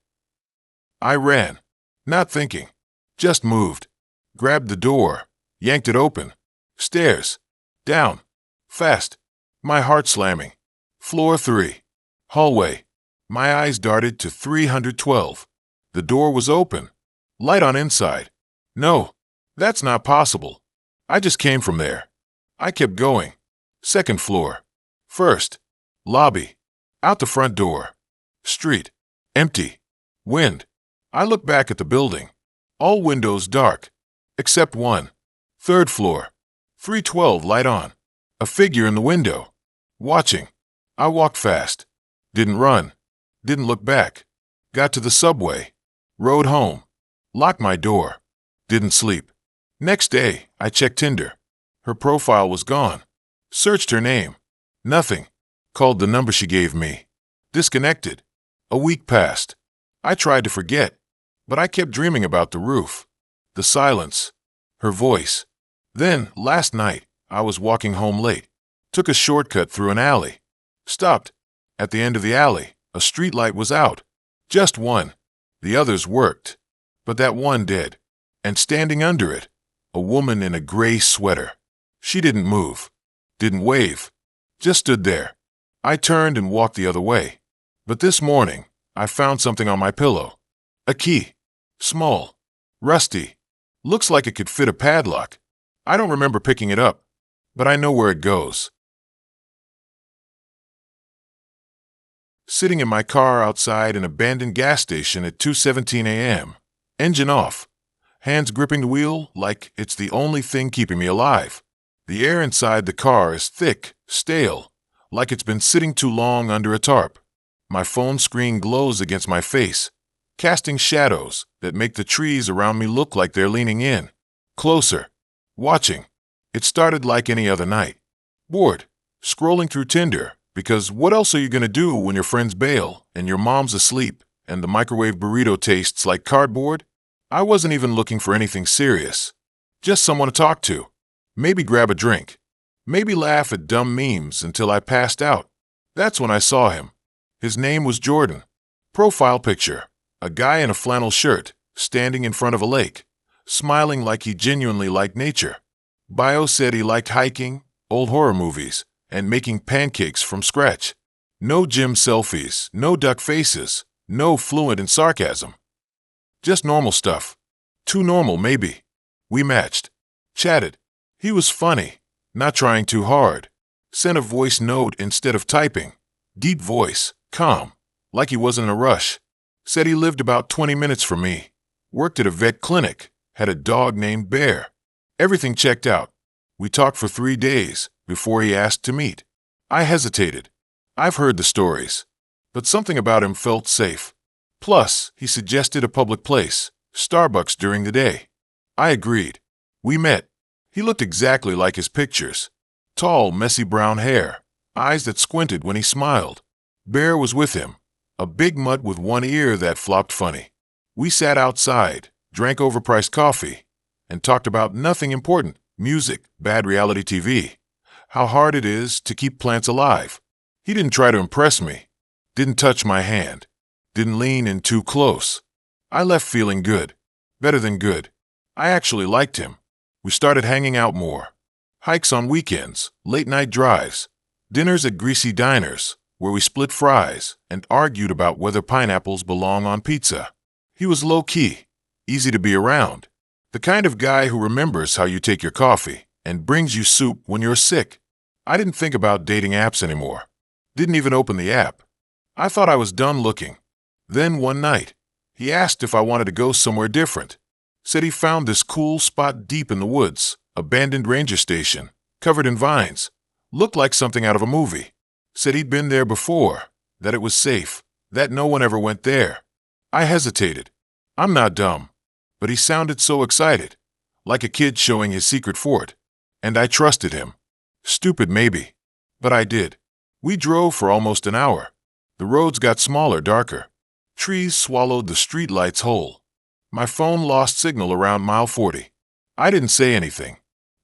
I ran, not thinking. Just moved. Grabbed the door, yanked it open. Stairs. Down. Fast. My heart slamming. Floor 3. Hallway. My eyes darted to 312. The door was open. Light on inside. No, that's not possible. I just came from there. I kept going. Second floor. First. Lobby. Out the front door. Street. Empty. Wind. I looked back at the building. All windows dark. Except one. Third floor. 312 light on. A figure in the window. Watching. I walked fast. Didn't run. Didn't look back. Got to the subway. Rode home. Locked my door. Didn't sleep. Next day, I checked Tinder. Her profile was gone. Searched her name. Nothing. Called the number she gave me. Disconnected. A week passed. I tried to forget, but I kept dreaming about the roof. The silence. Her voice. Then, last night, I was walking home late. Took a shortcut through an alley. Stopped. At the end of the alley, a streetlight was out. Just one. The others worked. But that one did. And standing under it, a woman in a gray sweater. She didn't move. Didn't wave. Just stood there. I turned and walked the other way. But this morning, I found something on my pillow. A key. Small. Rusty. Looks like it could fit a padlock. I don't remember picking it up, but I know where it goes. Sitting in my car outside an abandoned gas station at 2:17 a.m. Engine off. Hands gripping the wheel like it's the only thing keeping me alive. The air inside the car is thick, stale, like it's been sitting too long under a tarp. My phone screen glows against my face, casting shadows that make the trees around me look like they're leaning in. Closer. Watching. It started like any other night. Bored. Scrolling through Tinder, because what else are you going to do when your friends bail and your mom's asleep and the microwave burrito tastes like cardboard? I wasn't even looking for anything serious. Just someone to talk to. Maybe grab a drink. Maybe laugh at dumb memes until I passed out. That's when I saw him. His name was Jordan. Profile picture. A guy in a flannel shirt, standing in front of a lake, smiling like he genuinely liked nature. Bio said he liked hiking, old horror movies, and making pancakes from scratch. No gym selfies, no duck faces, no fluent in sarcasm. Just normal stuff. Too normal, maybe. We matched. Chatted. He was funny, not trying too hard. Sent a voice note instead of typing. Deep voice, calm, like he wasn't in a rush. Said he lived about 20 minutes from me. Worked at a vet clinic. had a dog named Bear. Everything checked out. We talked for 3 days before he asked to meet. I hesitated. I've heard the stories, but something about him felt safe. Plus, he suggested a public place, Starbucks during the day. I agreed. We met. He looked exactly like his pictures. Tall, messy brown hair, eyes that squinted when he smiled. Bear was with him, a big mutt with one ear that flopped funny. We sat outside, drank overpriced coffee, and talked about nothing important: music, bad reality TV, how hard it is to keep plants alive. He didn't try to impress me, didn't touch my hand, didn't lean in too close. I left feeling good, better than good. I actually liked him. We started hanging out more. Hikes on weekends, late-night drives, dinners at greasy diners, where we split fries and argued about whether pineapples belong on pizza. He was low-key, easy to be around, the kind of guy who remembers how you take your coffee and brings you soup when you're sick. I didn't think about dating apps anymore. Didn't even open the app. I thought I was done looking. Then one night, he asked if I wanted to go somewhere different. Said he found this cool spot deep in the woods, abandoned ranger station, covered in vines. Looked like something out of a movie. Said he'd been there before, that it was safe, that no one ever went there. I hesitated. I'm not dumb. But he sounded so excited, like a kid showing his secret fort. And I trusted him. Stupid maybe, but I did. We drove for almost an hour. The roads got smaller, darker. Trees swallowed the streetlights whole. My phone lost signal around mile 40. I didn't say anything.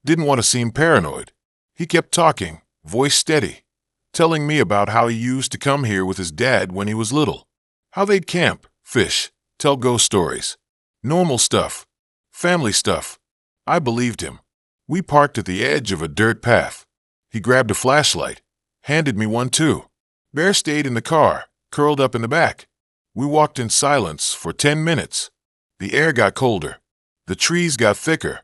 Didn't want to seem paranoid. He kept talking, voice steady, telling me about how he used to come here with his dad when he was little. How they'd camp, fish, tell ghost stories. Normal stuff. Family stuff. I believed him. We parked at the edge of a dirt path. He grabbed a flashlight, handed me one too. Bear stayed in the car, curled up in the back. We walked in silence for 10 minutes. The air got colder. The trees got thicker.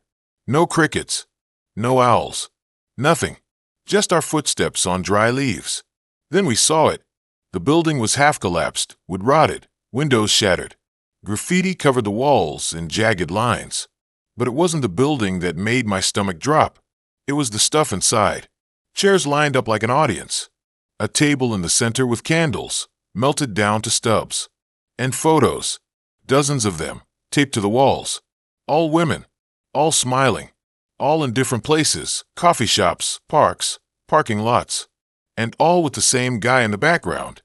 No crickets. No owls. Nothing. Just our footsteps on dry leaves. Then we saw it. The building was half collapsed, wood rotted, windows shattered. Graffiti covered the walls in jagged lines. But it wasn't the building that made my stomach drop. It was the stuff inside. Chairs lined up like an audience. A table in the center with candles, melted down to stubs. And photos. Dozens of them, taped to the walls. All women. All smiling. All in different places, coffee shops, parks, parking lots. And all with the same guy in the background.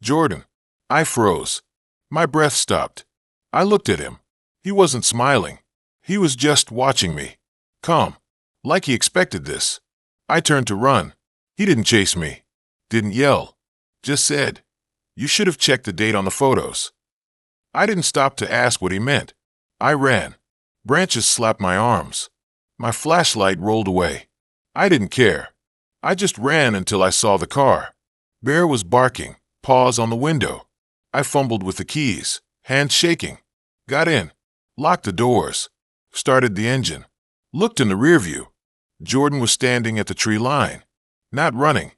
Jordan. I froze. My breath stopped. I looked at him. He wasn't smiling. He was just watching me. Calm. Like he expected this. I turned to run. He didn't chase me. Didn't yell. Just said, "You should have checked the date on the photos." I didn't stop to ask what he meant. I ran. Branches slapped my arms. My flashlight rolled away. I didn't care. I just ran until I saw the car. Bear was barking, paws on the window. I fumbled with the keys, hands shaking. Got in. Locked the doors. Started the engine. Looked in the rear view. Jordan was standing at the tree line. Not running.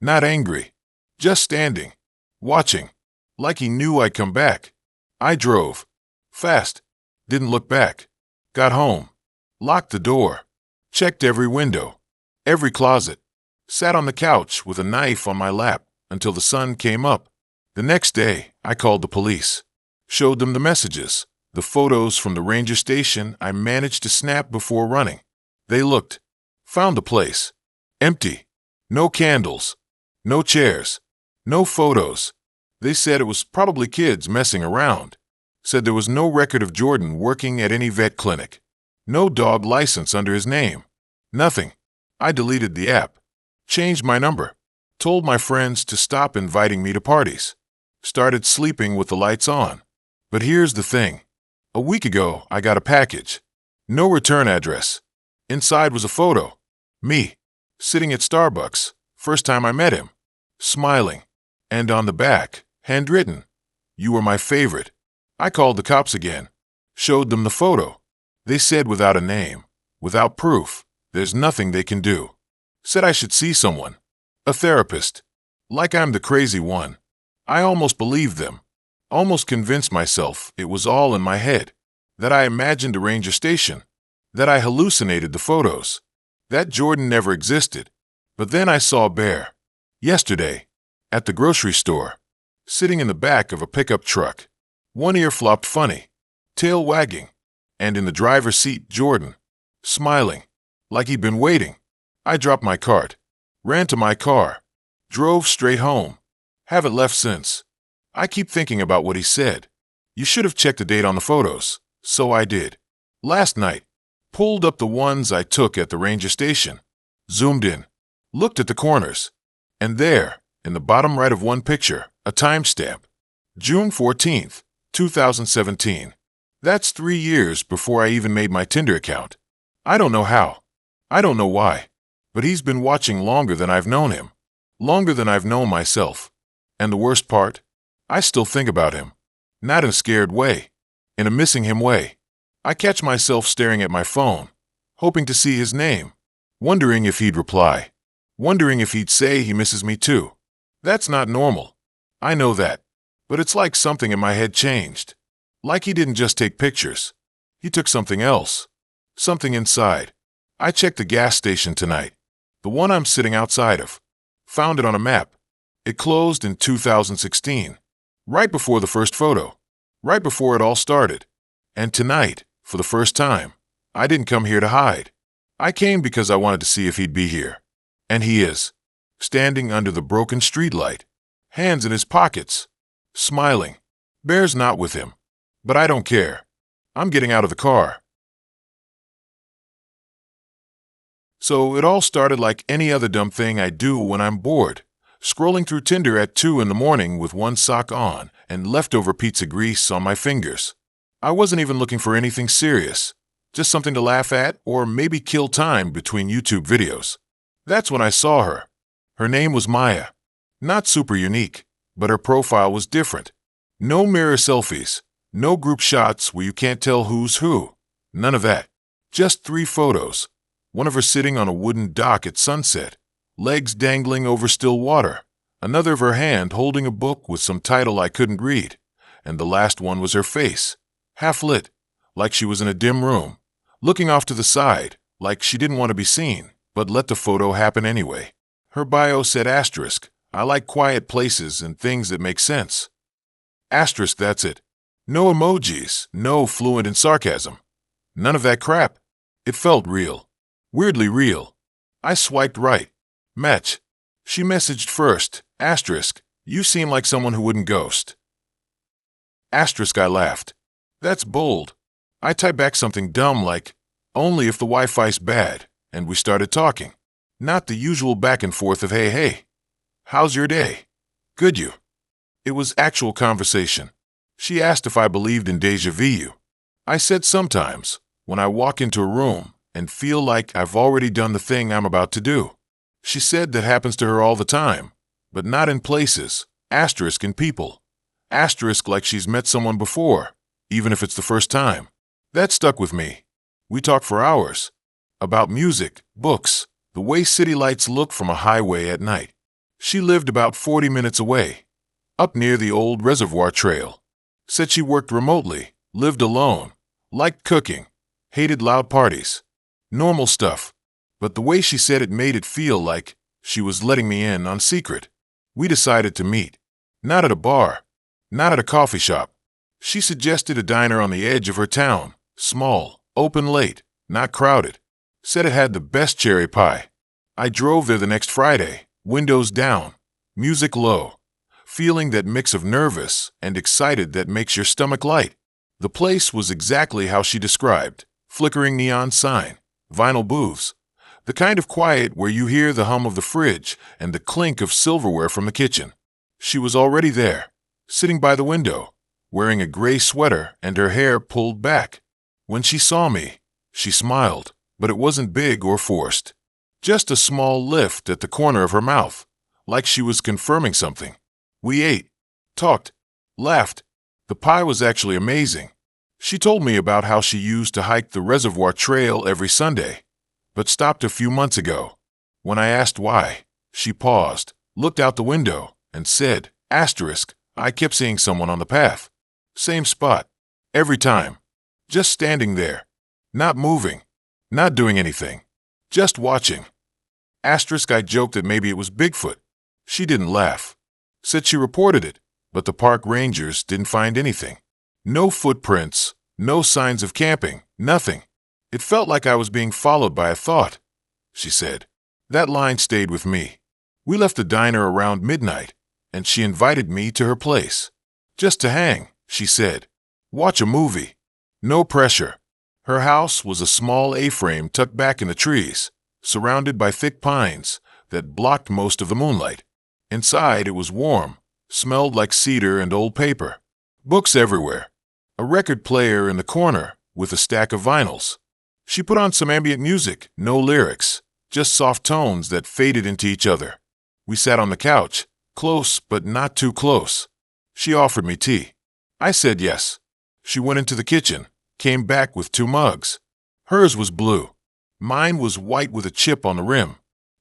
Not angry. Just standing. Watching. Like he knew I'd come back. I drove. Fast. Didn't look back. Got home. Locked the door. Checked every window. Every closet. Sat on the couch with a knife on my lap until the sun came up. The next day, I called the police. Showed them the messages, the photos from the ranger station I managed to snap before running. They looked. Found the place. Empty. No candles. No chairs. No photos. They said it was probably kids messing around. Said there was no record of Jordan working at any vet clinic. No dog license under his name. Nothing. I deleted the app. Changed my number. Told my friends to stop inviting me to parties. Started sleeping with the lights on. But here's the thing. A week ago, I got a package. No return address. Inside was a photo. Me. Sitting at Starbucks. First time I met him. Smiling. And on the back, handwritten, "You were my favorite." I called the cops again. Showed them the photo. They said without a name, without proof, there's nothing they can do. Said I should see someone. A therapist. Like I'm the crazy one. I almost believed them. Almost convinced myself it was all in my head. that I imagined a ranger station, that I hallucinated the photos, that Jordan never existed. But then I saw a bear. Yesterday, at the grocery store, sitting in the back of a pickup truck, one ear flopped funny, tail wagging, and in the driver's seat, Jordan, smiling, like he'd been waiting. I dropped my cart, ran to my car, drove straight home. Haven't left since. I keep thinking about what he said. You should have checked the date on the photos. So I did. Last night, pulled up the ones I took at the ranger station, zoomed in, looked at the corners, and there, in the bottom right of one picture, a timestamp. June 14th, 2017. That's 3 years before I even made my Tinder account. I don't know how. I don't know why. But he's been watching longer than I've known him. Longer than I've known myself. And the worst part? I still think about him. Not in a scared way. In a missing him way. I catch myself staring at my phone, hoping to see his name, wondering if he'd reply, wondering if he'd say he misses me too. That's not normal. I know that. But it's like something in my head changed. Like he didn't just take pictures. He took something else. Something inside. I checked the gas station tonight. The one I'm sitting outside of. Found it on a map. It closed in 2016. Right before the first photo. Right before it all started. And tonight, for the first time, I didn't come here to hide. I came because I wanted to see if he'd be here. And he is. Standing under the broken streetlight. Hands in his pockets. Smiling. Bear's not with him. But I don't care. I'm getting out of the car. So it all started like any other dumb thing I do when I'm bored. Scrolling through Tinder at 2 in the morning with one sock on and leftover pizza grease on my fingers. I wasn't even looking for anything serious. Just something to laugh at or maybe kill time between YouTube videos. That's when I saw her. Her name was Maya. Not super unique, but her profile was different. No mirror selfies. No group shots where you can't tell who's who. None of that. Just 3 photos. One of her sitting on a wooden dock at sunset, legs dangling over still water. Another of her hand holding a book with some title I couldn't read. And the last one was her face, half lit, like she was in a dim room, looking off to the side, like she didn't want to be seen, but let the photo happen anyway. Her bio said asterisk, I like quiet places and things that make sense. Asterisk, that's it. No emojis, no fluent in sarcasm. None of that crap. It felt real. Weirdly real. I swiped right. Match. She messaged first, asterisk, you seem like someone who wouldn't ghost. Asterisk, I laughed. That's bold. I typed back something dumb like, only if the Wi-Fi's bad, and we started talking. Not the usual back and forth of hey, how's your day? Good you. It was actual conversation. She asked if I believed in déjà vu. I said sometimes, when I walk into a room and feel like I've already done the thing I'm about to do. She said that happens to her all the time, but not in places, asterisk in people. Asterisk like she's met someone before, even if it's the first time. That stuck with me. We talked for hours. About music, books, the way city lights look from a highway at night. She lived about 40 minutes away, up near the old reservoir trail. Said she worked remotely, lived alone, liked cooking, hated loud parties. Normal stuff. But the way she said it made it feel like she was letting me in on secret. We decided to meet. Not at a bar. Not at a coffee shop. She suggested a diner on the edge of her town. Small, open late, not crowded. Said it had the best cherry pie. I drove there the next Friday, windows down, music low, feeling that mix of nervous and excited that makes your stomach light. The place was exactly how she described. Flickering neon sign, vinyl booths, the kind of quiet where you hear the hum of the fridge and the clink of silverware from the kitchen. She was already there, sitting by the window, wearing a gray sweater and her hair pulled back. When she saw me, she smiled, but it wasn't big or forced. Just a small lift at the corner of her mouth, like she was confirming something. We ate, talked, laughed. The pie was actually amazing. She told me about how she used to hike the reservoir trail every Sunday, but stopped a few months ago. When I asked why, she paused, looked out the window, and said, asterisk, I kept seeing someone on the path. Same spot. Every time. just standing there, not moving, not doing anything, just watching. Asterisk, I joked that maybe it was Bigfoot. She didn't laugh. Said she reported it, but the park rangers didn't find anything. No footprints, no signs of camping, nothing. It felt like I was being followed by a thought, she said. That line stayed with me. We left the diner around midnight, and she invited me to her place. Just to hang, she said. Watch a movie. No pressure. Her house was a small A-frame tucked back in the trees, surrounded by thick pines that blocked most of the moonlight. Inside, it was warm, smelled like cedar and old paper. Books everywhere. A record player in the corner with a stack of vinyls. She put on some ambient music, no lyrics, just soft tones that faded into each other. We sat on the couch, close but not too close. She offered me tea. I said yes. She went into the kitchen, came back with 2 mugs. Hers was blue. Mine was white with a chip on the rim.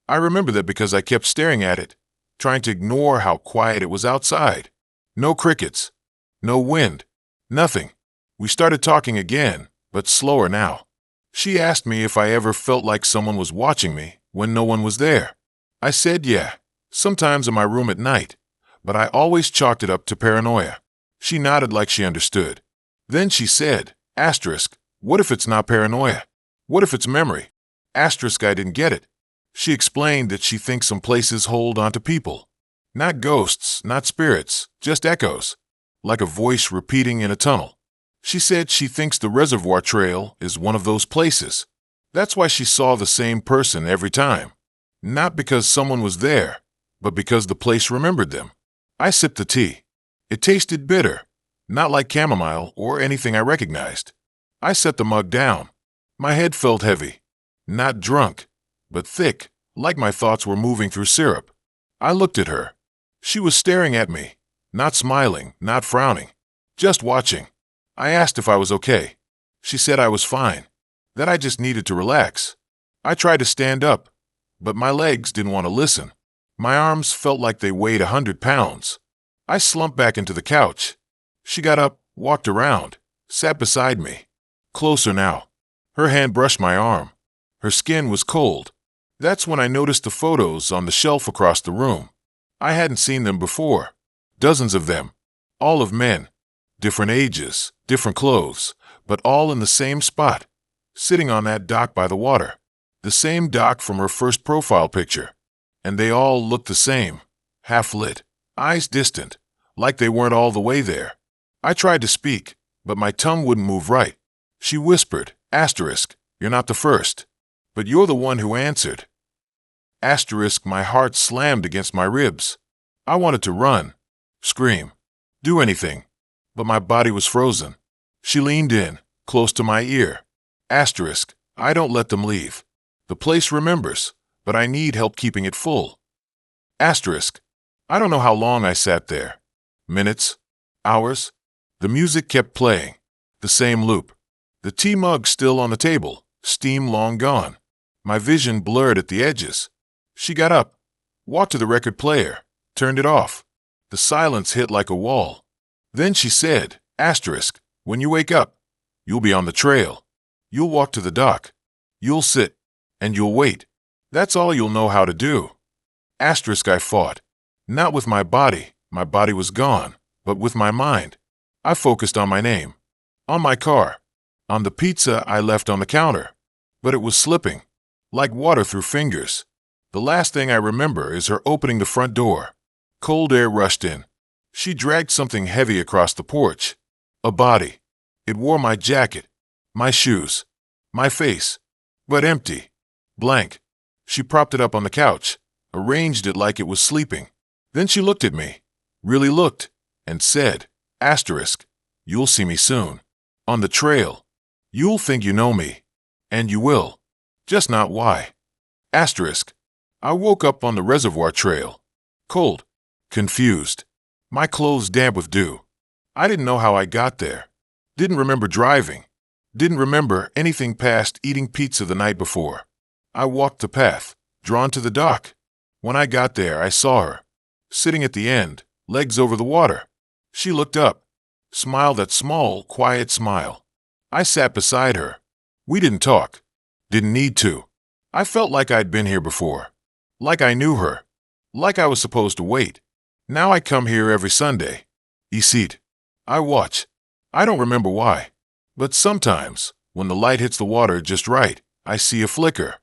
I remember that because I kept staring at it, trying to ignore how quiet it was outside. No crickets. No wind. Nothing. We started talking again, but slower now. She asked me if I ever felt like someone was watching me when no one was there. I said yeah, sometimes in my room at night, but I always chalked it up to paranoia. She nodded like she understood. Then she said, asterisk, what if it's not paranoia? What if it's memory? Asterisk, I didn't get it. She explained that she thinks some places hold onto people. Not ghosts, not spirits, just echoes, like a voice repeating in a tunnel. She said she thinks the reservoir trail is one of those places. That's why she saw the same person every time. Not because someone was there, but because the place remembered them. I sipped the tea. It tasted bitter, not like chamomile or anything I recognized. I set the mug down. My head felt heavy. Not drunk, but thick, like my thoughts were moving through syrup. I looked at her. She was staring at me, not smiling, not frowning, just watching. I asked if I was okay. She said I was fine, that I just needed to relax. I tried to stand up, but my legs didn't want to listen. My arms felt like they weighed 100 pounds. I slumped back into the couch. She got up, walked around, sat beside me. Closer now. Her hand brushed my arm. Her skin was cold. That's when I noticed the photos on the shelf across the room. I hadn't seen them before. Dozens of them. All of men. Different ages, different clothes, but all in the same spot. Sitting on that dock by the water. The same dock from her first profile picture. And they all looked the same. Half lit. Eyes distant. Like they weren't all the way there. I tried to speak, but my tongue wouldn't move right. She whispered, asterisk, you're not the first. But you're the one who answered. Asterisk, my heart slammed against my ribs. I wanted to run, scream, do anything, but my body was frozen. She leaned in, close to my ear. Asterisk, I don't let them leave. The place remembers, but I need help keeping it full. Asterisk, I don't know how long I sat there. Minutes, hours. The music kept playing, the same loop. The tea mug still on the table, steam long gone. My vision blurred at the edges. She got up, walked to the record player, turned it off. The silence hit like a wall. Then she said, asterisk, when you wake up, you'll be on the trail. You'll walk to the dock. You'll sit, and you'll wait. That's all you'll know how to do. Asterisk, I fought. Not with my body was gone, but with my mind. I focused on my name, on my car, on the pizza I left on the counter. But it was slipping, like water through fingers. The last thing I remember is her opening the front door. Cold air rushed in. She dragged something heavy across the porch. A body. It wore my jacket, my shoes, my face, but empty, blank. She propped it up on the couch, arranged it like it was sleeping. Then she looked at me, really looked, and said, asterisk, you'll see me soon. On the trail. You'll think you know me. And you will. Just not why. Asterisk. I woke up on the reservoir trail. Cold. Confused. My clothes damp with dew. I didn't know how I got there. Didn't remember driving. Didn't remember anything past eating pizza the night before. I walked the path, drawn to the dock. When I got there, I saw her. Sitting at the end, legs over the water. She looked up. Smiled that small, quiet smile. I sat beside her. We didn't talk. Didn't need to. I felt like I'd been here before. Like I knew her. Like I was supposed to wait. Now I come here every Sunday. Eat. I watch. I don't remember why. But sometimes, when the light hits the water just right, I see a flicker.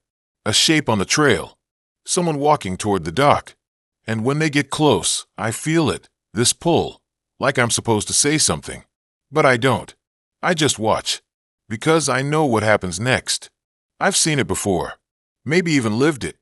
A shape on the trail. Someone walking toward the dock. And when they get close, I feel it. This pull. Like I'm supposed to say something. But I don't. I just watch. Because I know what happens next. I've seen it before. Maybe even lived it.